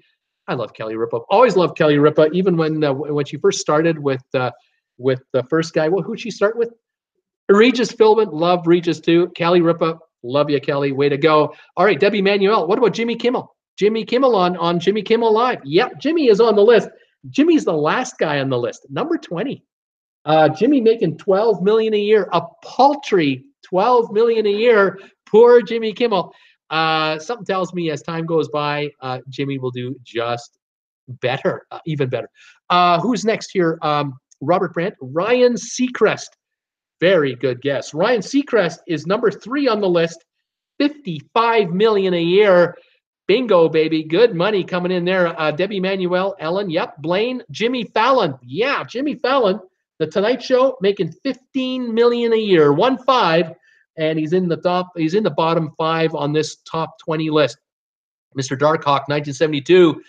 I love Kelly Ripa. Always loved Kelly Ripa, even when she first started with the first guy. Well, who'd she start with? Regis Philbin, love Regis too. Kelly Ripa, love you, Kelly. Way to go. All right, Debbie Manuel. What about Jimmy Kimmel? Jimmy Kimmel on Jimmy Kimmel Live. Yep, Jimmy is on the list. Jimmy's the last guy on the list, number 20. Jimmy making $12 million a year, a paltry $12 million a year. Poor Jimmy Kimmel. Something tells me as time goes by, Jimmy will do just better, even better. Who's next here? Robert Brandt, Ryan Seacrest. Very good guess. Ryan Seacrest is number 3 on the list, $55 million a year. Bingo, baby. Good money coming in there. Debbie Manuel, Ellen, yep. Blaine, Jimmy Fallon. Yeah, Jimmy Fallon, The Tonight Show, making $15 million a year, 1-5, and he's in the bottom 5 on this top 20 list. Mr. Darkhawk, 1972,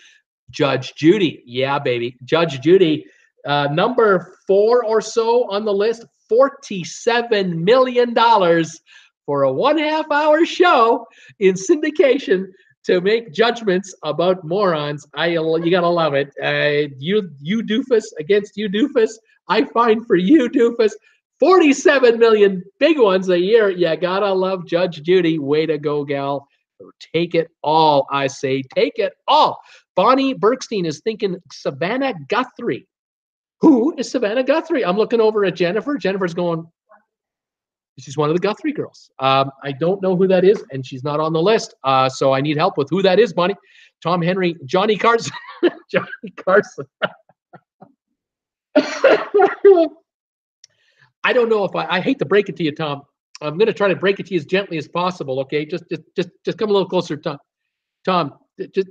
Judge Judy. Yeah, baby. Judge Judy, number 4 or so on the list, $47 million for a 1.5 hour show in syndication to make judgments about morons. You gotta love it. You doofus against you doofus. I find for you doofus. 47 million big ones a year. You gotta love Judge Judy. Way to go, gal. Take it all, I say. Take it all. Bonnie Bergstein is thinking Savannah Guthrie. Who is Savannah Guthrie? I'm looking over at Jennifer. Jennifer's going, she's one of the Guthrie girls. I don't know who that is, and she's not on the list. So I need help with who that is, Bonnie. Tom Henry, Johnny Carson. Johnny Carson. I don't know if I hate to break it to you, Tom. I'm going to try to break it to you as gently as possible. Okay, just come a little closer, Tom. Tom,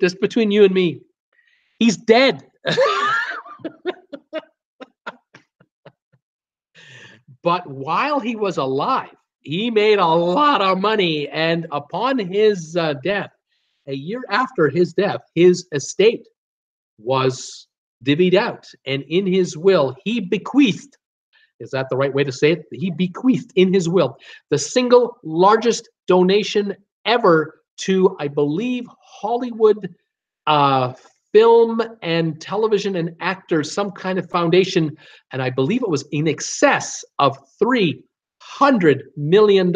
just between you and me, he's dead. But while he was alive, he made a lot of money. And upon his death, a year after his death, his estate was divvied out. And in his will, he bequeathed, is that the right way to say it? He bequeathed in his will the single largest donation ever to, I believe, Hollywood film and television and actors, some kind of foundation. And I believe it was in excess of $300 million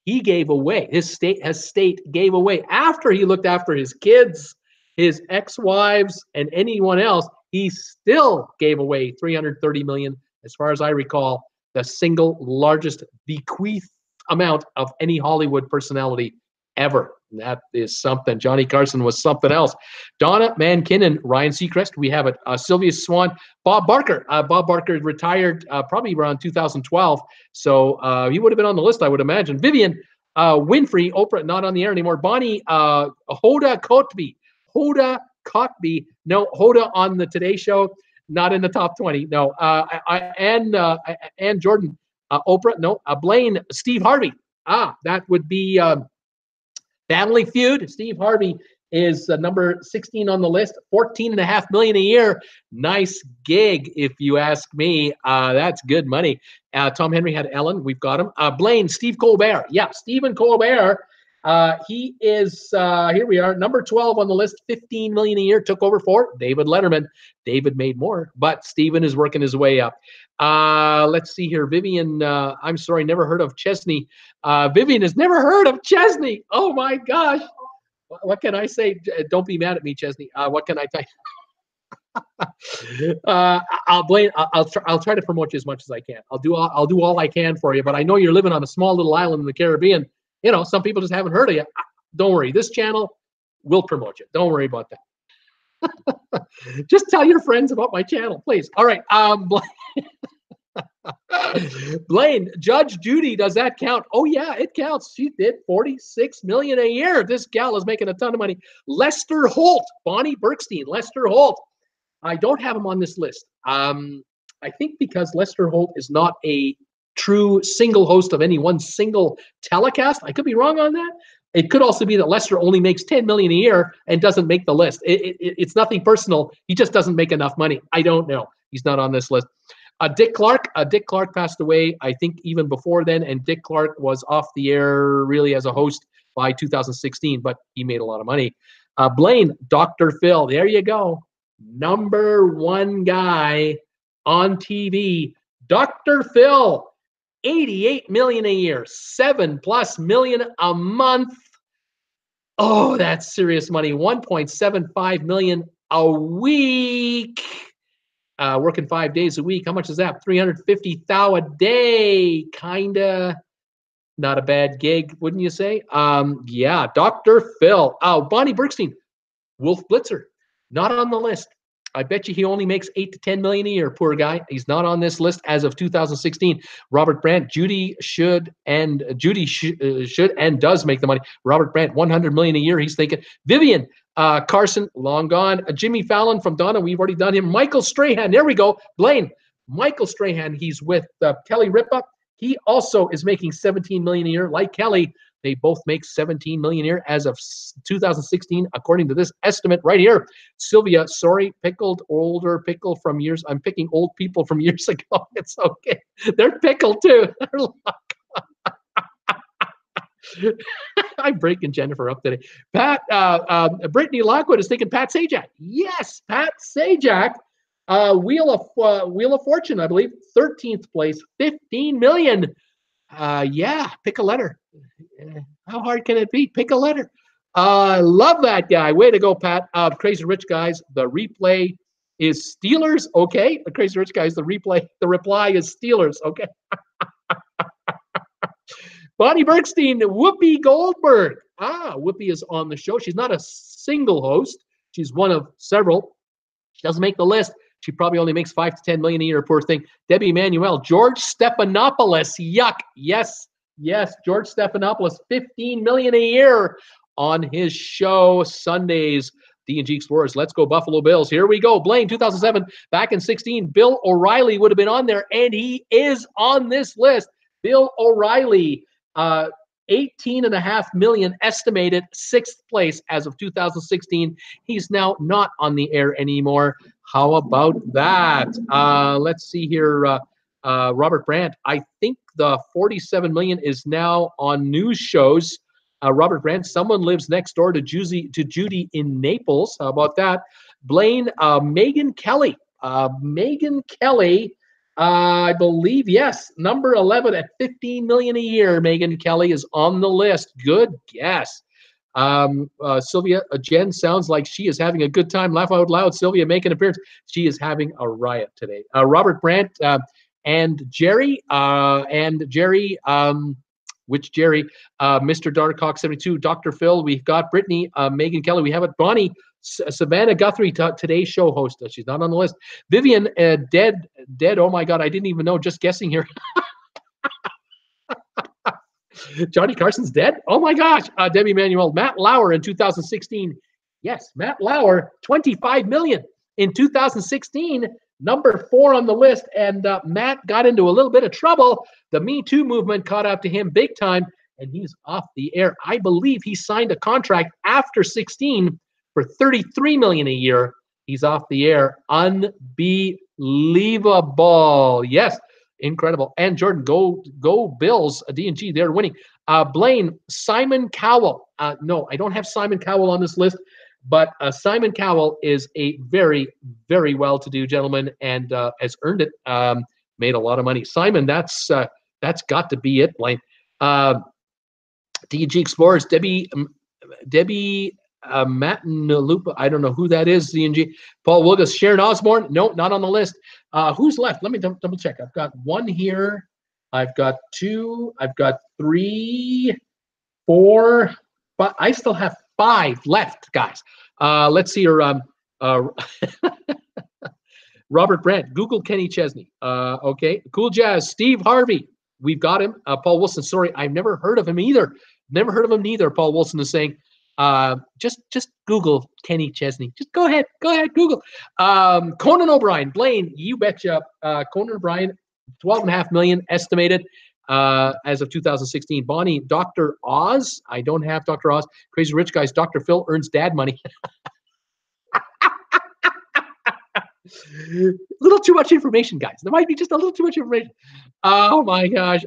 he gave away. His estate gave away after he looked after his kids, his ex-wives, and anyone else. He still gave away $330 million. As far as I recall, the single largest bequeath amount of any Hollywood personality ever. And that is something. Johnny Carson was something else. Donna Mankinnon, Ryan Seacrest, we have it. Sylvia Swan, Bob Barker. Bob Barker retired probably around 2012, so he would have been on the list, I would imagine. Vivian Winfrey, Oprah, not on the air anymore. Bonnie Hoda Kotb. Hoda Kotb, no, Hoda on the Today Show. Not in the top 20. No. Ann Jordan. Oprah. No. Blaine. Steve Harvey. That would be Family Feud. Steve Harvey is number 16 on the list. $14.5 million a year. Nice gig, if you ask me. That's good money. Tom Henry had Ellen. We've got him. Blaine. Steve Colbert. Yeah, Stephen Colbert. He is, here we are, number 12 on the list, $15 million a year, took over for David Letterman. David made more, but Stephen is working his way up. Let's see here. Vivian, I'm sorry, never heard of Chesney. Vivian has never heard of Chesney. Oh my gosh. What can I say? Don't be mad at me, Chesney. What can I tell you? I'll try to promote you as much as I can. I'll do all I can for you, but I know you're living on a small little island in the Caribbean. You know, some people just haven't heard of you. Don't worry. This channel will promote you. Don't worry about that. Just tell your friends about my channel, please. All right. Blaine, Judge Judy, does that count? Oh, yeah, it counts. She did $46 million a year. This gal is making a ton of money. Lester Holt, Bonnie Bergstein, Lester Holt. I don't have him on this list. I think because Lester Holt is not a true single host of any one single telecast. I could be wrong on that. It could also be that Lester only makes $10 million a year and doesn't make the list. It's nothing personal. He just doesn't make enough money. I don't know. He's not on this list. Dick Clark. Dick Clark passed away, I think, even before then, and Dick Clark was off the air really as a host by 2016, but he made a lot of money. Blaine, Dr. Phil. There you go. Number one guy on TV. Dr. Phil. $88 million a year, $7+ million a month. Oh, that's serious money. $1.75 million a week. Working 5 days a week. How much is that? $350,000 a day. Kinda not a bad gig, wouldn't you say? Yeah, Dr. Phil. Oh, Bonnie Bergstein, Wolf Blitzer, not on the list. I bet you he only makes $8 to $10 million a year. Poor guy. He's not on this list as of 2016. Robert Brandt, Judy should and does make the money. Robert Brandt, $100 million a year. He's thinking. Vivian Carson, long gone. Jimmy Fallon from Donna. We've already done him. Michael Strahan. There we go. Blaine. Michael Strahan. He's with Kelly Ripa. He also is making $17 million a year. Like Kelly, they both make $17 million a year as of 2016, according to this estimate right here. Sylvia, sorry, older pickle from years. I'm picking old people from years ago. It's okay. They're pickled too. I'm breaking Jennifer up today. Pat, Brittany Lockwood is thinking Pat Sajak. Yes, Pat Sajak. Wheel of Fortune, I believe, 13th place, $15 million. Yeah, pick a letter. How hard can it be? Pick a letter. Love that guy. Way to go, Pat. Crazy Rich Guys. The replay is Steelers. Okay. The Crazy Rich Guys. The reply is Steelers. Okay. Bonnie Bergstein. Whoopi Goldberg. Whoopi is on the show. She's not a single host. She's one of several. She doesn't make the list. She probably only makes 5 to 10 million a year, poor thing. Debbie Emanuel, George Stephanopoulos, yuck. Yes, George Stephanopoulos, 15 million a year on his show Sundays. D&G Explorers, let's go Buffalo Bills. Here we go. Blaine, 2007, back in 16, Bill O'Reilly would have been on there, and he is on this list. Bill O'Reilly, 18.5 million estimated, 6th place as of 2016. He's now not on the air anymore. How about that? Let's see here. Robert Brandt, I think the 47 million is now on news shows. Robert Brandt, someone lives next door to Judy in Naples. How about that? Blaine, Megan Kelly. Megan Kelly, I believe, yes, number 11 at 15 million a year. Megan Kelly is on the list. Good guess. Sylvia, Jen sounds like she is having a good time. Laugh out loud. Sylvia, make an appearance. She is having a riot today. Robert Brandt and Jerry, which Jerry, Mr. Darkhawk 72, Dr. Phil, we've got Brittany, Megan Kelly, we have it, Bonnie, Savannah Guthrie, today's show host. She's not on the list. Vivian, dead. Oh my God, I didn't even know. Just guessing here. Johnny Carson's dead. Oh my gosh. Debbie Manuel, Matt Lauer in 2016. Yes, Matt Lauer, 25 million in 2016. Number 4 on the list, and Matt got into a little bit of trouble. The Me Too movement caught up to him big time, and he's off the air. I believe he signed a contract after 16 for 33 million a year. He's off the air. Unbelievable. Yes, incredible. And Jordan, go Bills. D&G, they're winning. Blaine, Simon Cowell. No, I don't have Simon Cowell on this list. But Simon Cowell is a very, very well-to-do gentleman and has earned it, made a lot of money. Simon, that's got to be it, Blaine. D&G Explorers, Debbie Matinalupa, I don't know who that is, D&G. Paul Wilgus, Sharon Osborne, no, not on the list. Who's left? Let me double check. I've got 1 here. I've got 2. I've got 3, 4, but I still have 5 left, guys. Let's see here. Robert Brandt, Google Kenny Chesney. Okay, Cool Jazz, Steve Harvey. We've got him. Paul Wilson, sorry, I've never heard of him either. Never heard of him neither. Paul Wilson is saying, just Google Kenny Chesney. Just go ahead, Google. Conan O'Brien, Blaine, you betcha. Conan O'Brien, 12.5 million estimated. As of 2016. Bonnie, Dr. Oz. I don't have Dr. Oz. Crazy Rich Guys. Dr. Phil earns dad money. A little too much information, guys. There might be just a little too much information. Oh my gosh.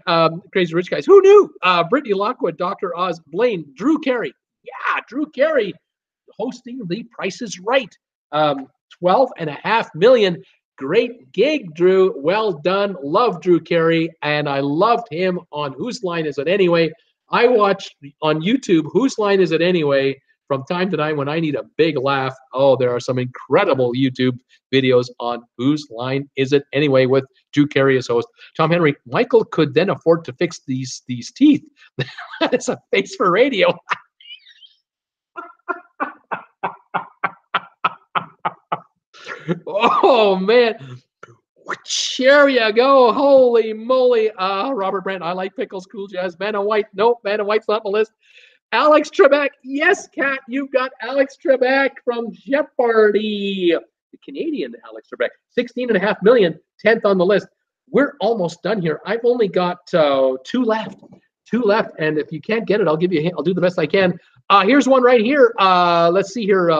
Crazy Rich Guys. Who knew? Brittany Lockwood, Dr. Oz, Blaine, Drew Carey. Yeah, Drew Carey hosting The Price is Right. 12.5 million. Great gig, Drew. Well done. Love Drew Carey, and I loved him on Whose Line Is It Anyway? I watch on YouTube Whose Line Is It Anyway from time to time when I need a big laugh. Oh, there are some incredible YouTube videos on Whose Line Is It Anyway with Drew Carey as host. Tom Henry, Michael could then afford to fix these teeth. That's a face for radio. Oh man, there you go. Holy moly. Robert Brandt, I like pickles. Cool Jazz. Vanna White, nope, Vanna White's not on the list. Alex Trebek, yes, Kat, you've got Alex Trebek from Jeopardy. The Canadian Alex Trebek, 16.5 million, 10th on the list. We're almost done here. I've only got 2 left. 2 left, and if you can't get it, I'll give you a hint. I'll do the best I can. Here's one right here. Let's see here.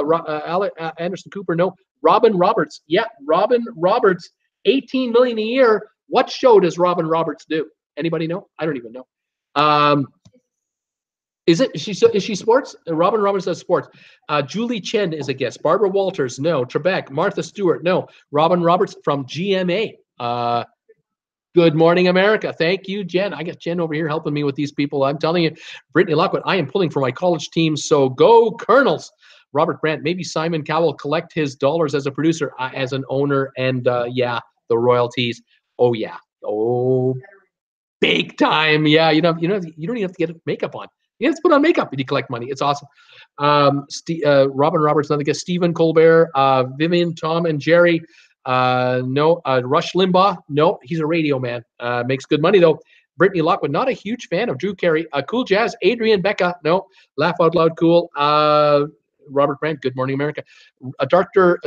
Anderson Cooper, no. Robin Roberts. Yeah, Robin Roberts, 18 million a year. What show does Robin Roberts do? Anybody know? I don't even know. Is she sports? Robin Roberts does sports. Julie Chen is a guest. Barbara Walters, no. Trebek, Martha Stewart, no. Robin Roberts from GMA. Good Morning America. Thank you, Jen. I got Jen over here helping me with these people. I'm telling you, Brittany Lockwood, I am pulling for my college team, so go Colonels. Robert Brandt, maybe Simon Cowell collect his dollars as a producer, as an owner, and yeah, the royalties. Oh yeah, oh, big time. Yeah, you don't even have to get makeup on. You have to put on makeup and you collect money. It's awesome. Robin Roberts, another guest. Stephen Colbert, Vivian, Tom, and Jerry. No. Rush Limbaugh, no, he's a radio man. Makes good money though. Brittany Lockwood, not a huge fan of Drew Carey. Cool Jazz, Adrian Becca, no. Laugh Out Loud, cool. Robert Brandt, Good Morning America. Mr.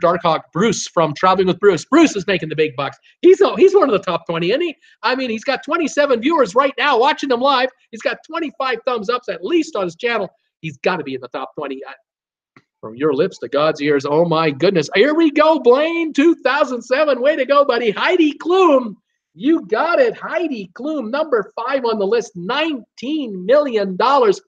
Darkhawk, Bruce from Traveling with Bruce. Bruce is making the big bucks. He's one of the top 20, isn't he? I mean, he's got 27 viewers right now watching him live. He's got 25 thumbs ups at least on his channel. He's got to be in the top 20. From your lips to God's ears. Oh my goodness. Here we go, Blaine, 2007. Way to go, buddy. Heidi Klum. You got it. Heidi Klum, number 5 on the list. $19 million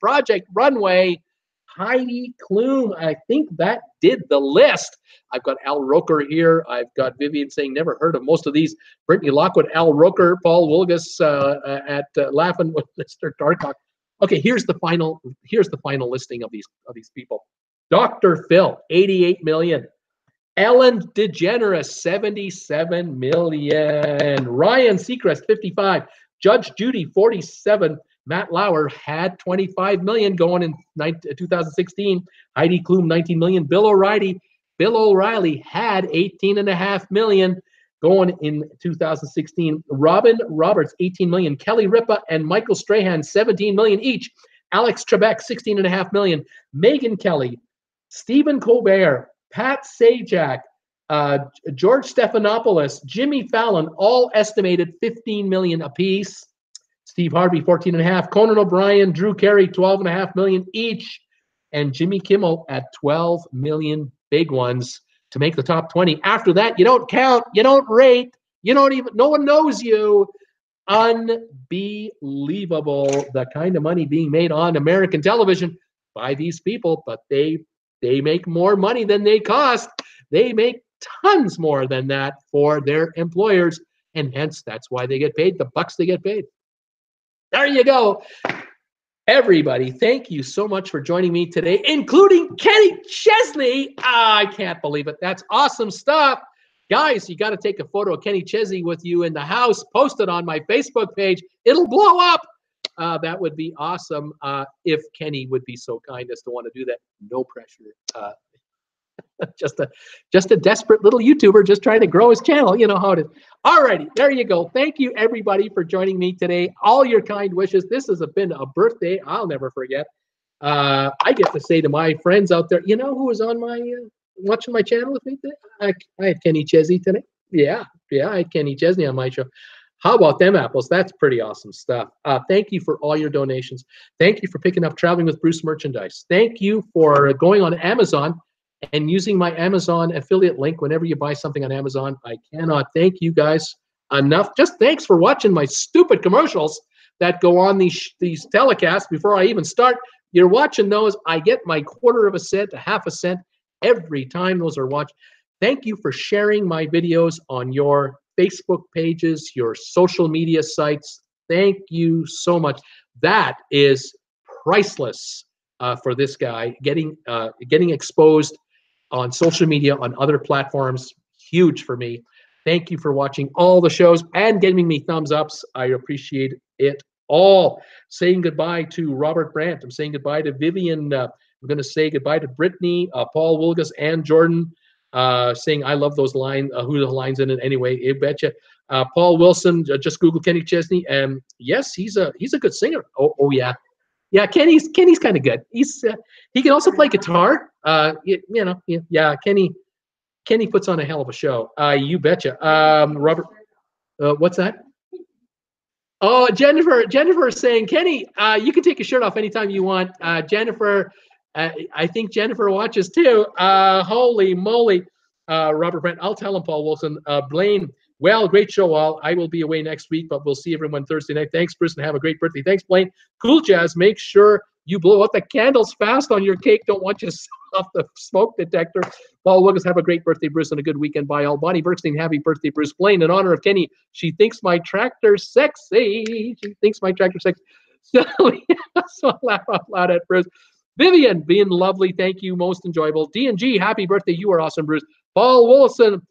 Project Runway. Heidi Klum. I think that did the list. I've got Al Roker here. I've got Vivian saying never heard of most of these. Brittany Lockwood, Al Roker, Paul Wilgus at Laughing with Mr. Darkhawk. Okay, here's the final listing of these people. Dr. Phil, 88 million. Ellen DeGeneres, 77 million. Ryan Seacrest, 55. Judge Judy, 47. Matt Lauer had 25 million going in 2016. Heidi Klum, 19 million. Bill O'Reilly had 18.5 million going in 2016. Robin Roberts, 18 million. Kelly Ripa and Michael Strahan, 17 million each. Alex Trebek, 16.5 million. Megan Kelly, Stephen Colbert, Pat Sajak, George Stephanopoulos, Jimmy Fallon, all estimated 15 million apiece. Steve Harvey, 14.5. Conan O'Brien, Drew Carey, 12.5 million each. And Jimmy Kimmel at 12 million big ones to make the top 20. After that, you don't count, you don't rate, you don't even, no one knows you. Unbelievable, the kind of money being made on American television by these people, but they make more money than they cost. They make tons more than that for their employers, and hence that's why they get paid the bucks they get paid. There you go. Everybody, thank you so much for joining me today, including Kenny Chesney. I can't believe it. That's awesome stuff. Guys, you got to take a photo of Kenny Chesney with you in the house, post it on my Facebook page. It'll blow up. That would be awesome if Kenny would be so kind as to want to do that. No pressure. Just a desperate little YouTuber just trying to grow his channel. You know how it is. All righty, there you go. Thank you, everybody, for joining me today. All your kind wishes. This has been a birthday I'll never forget. I get to say to my friends out there, you know who was on my watching my channel with me today? I had Kenny Chesney today. Yeah, I had Kenny Chesney on my show. How about them apples? That's pretty awesome stuff. Thank you for all your donations. Thank you for picking up Traveling with Bruce merchandise. Thank you for going on Amazon and using my Amazon affiliate link whenever you buy something on Amazon. I cannot thank you guys enough. Just thanks for watching my stupid commercials that go on these telecasts before I even start. You're watching those. I get my quarter of a cent to half a cent every time those are watched. Thank you for sharing my videos on your Facebook pages, your social media sites. Thank you so much. That is priceless for this guy. Getting exposed on social media, on other platforms, huge for me. Thank you for watching all the shows and giving me thumbs ups. I appreciate it all. Saying goodbye to Robert Brandt. I'm saying goodbye to Vivian. I'm going to say goodbye to Brittany, Paul Wilgus, and Jordan. Saying I love those lines. Who the lines in it anyway? You betcha. Paul Wilson. Just Google Kenny Chesney. And yes, he's a good singer. Oh yeah. Yeah, Kenny's kind of good. He can also play guitar. Yeah, Kenny puts on a hell of a show. You betcha. Robert, what's that? Oh, Jennifer is saying, Kenny, you can take your shirt off anytime you want. Jennifer, I think Jennifer watches too. Holy moly. Robert Brent, I'll tell him, Paul Wilson. Blaine, well, great show all. I will be away next week, but we'll see everyone Thursday night. Thanks, Bruce, and have a great birthday. Thanks, Blaine. Cool Jazz, make sure you blow out the candles fast on your cake. Don't want you to set off the smoke detector. Paul Wilkins, have a great birthday, Bruce, and a good weekend. Bye all. Bonnie Bergstein, happy birthday, Bruce. Blaine, in honor of Kenny, she thinks my tractor's sexy. She thinks my tractor's sexy. So I laugh out loud at Bruce. Vivian, being lovely, thank you, most enjoyable. D&G, happy birthday, you are awesome, Bruce. Paul Wilson,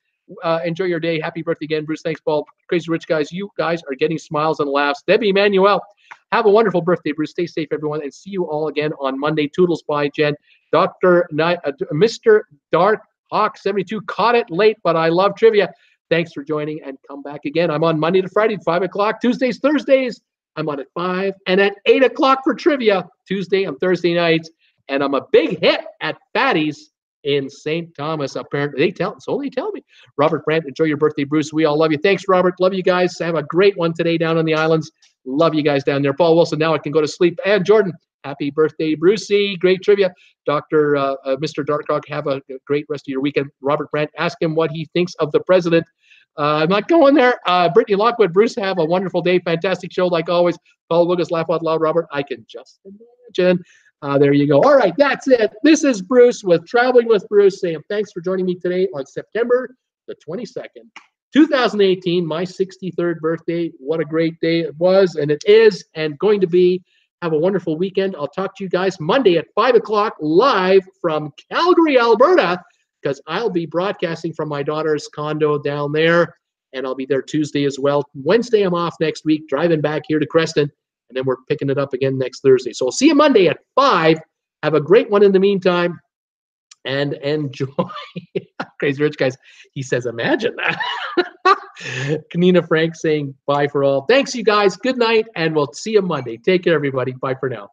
enjoy your day. Happy birthday again, Bruce. Thanks, Paul. Crazy Rich guys, you guys are getting smiles and laughs. Debbie Emanuel, have a wonderful birthday, Bruce. Stay safe, everyone, and see you all again on Monday. Toodles, bye, Jen. Mr. Dark Hawk72 caught it late, but I love trivia. Thanks for joining, and come back again. I'm on Monday to Friday, 5 o'clock. Tuesdays, Thursdays, I'm on at 5. And at 8 o'clock for trivia, Tuesday and Thursday nights. And I'm a big hit at Fatty's in St. Thomas, apparently. They tell me. Robert Brandt, enjoy your birthday, Bruce. We all love you. Thanks, Robert. Love you guys. Have a great one today down on the islands. Love you guys down there. Paul Wilson, now I can go to sleep. And Jordan, happy birthday, Brucey. Great trivia. Mr. Darkhawk, have a great rest of your weekend. Robert Brandt, ask him what he thinks of the president. I'm not going there. Brittany Lockwood, Bruce, have a wonderful day. Fantastic show, like always. Paul Lucas, laugh out loud, Robert. I can just imagine. There you go. All right, that's it. This is Bruce with Traveling with Bruce saying thanks for joining me today on September the 22nd, 2018, my 63rd birthday. What a great day it was, and it is, and going to be. Have a wonderful weekend. I'll talk to you guys Monday at 5 o'clock live from Calgary, Alberta, because I'll be broadcasting from my daughter's condo down there, and I'll be there Tuesday as well. Wednesday, I'm off next week, driving back here to Creston, and then we're picking it up again next Thursday. So I'll see you Monday at 5. Have a great one in the meantime, and enjoy. Crazy Rich Guys, he says, imagine that. Kanina Frank saying bye for all. Thanks, you guys. Good night, and we'll see you Monday. Take care, everybody. Bye for now.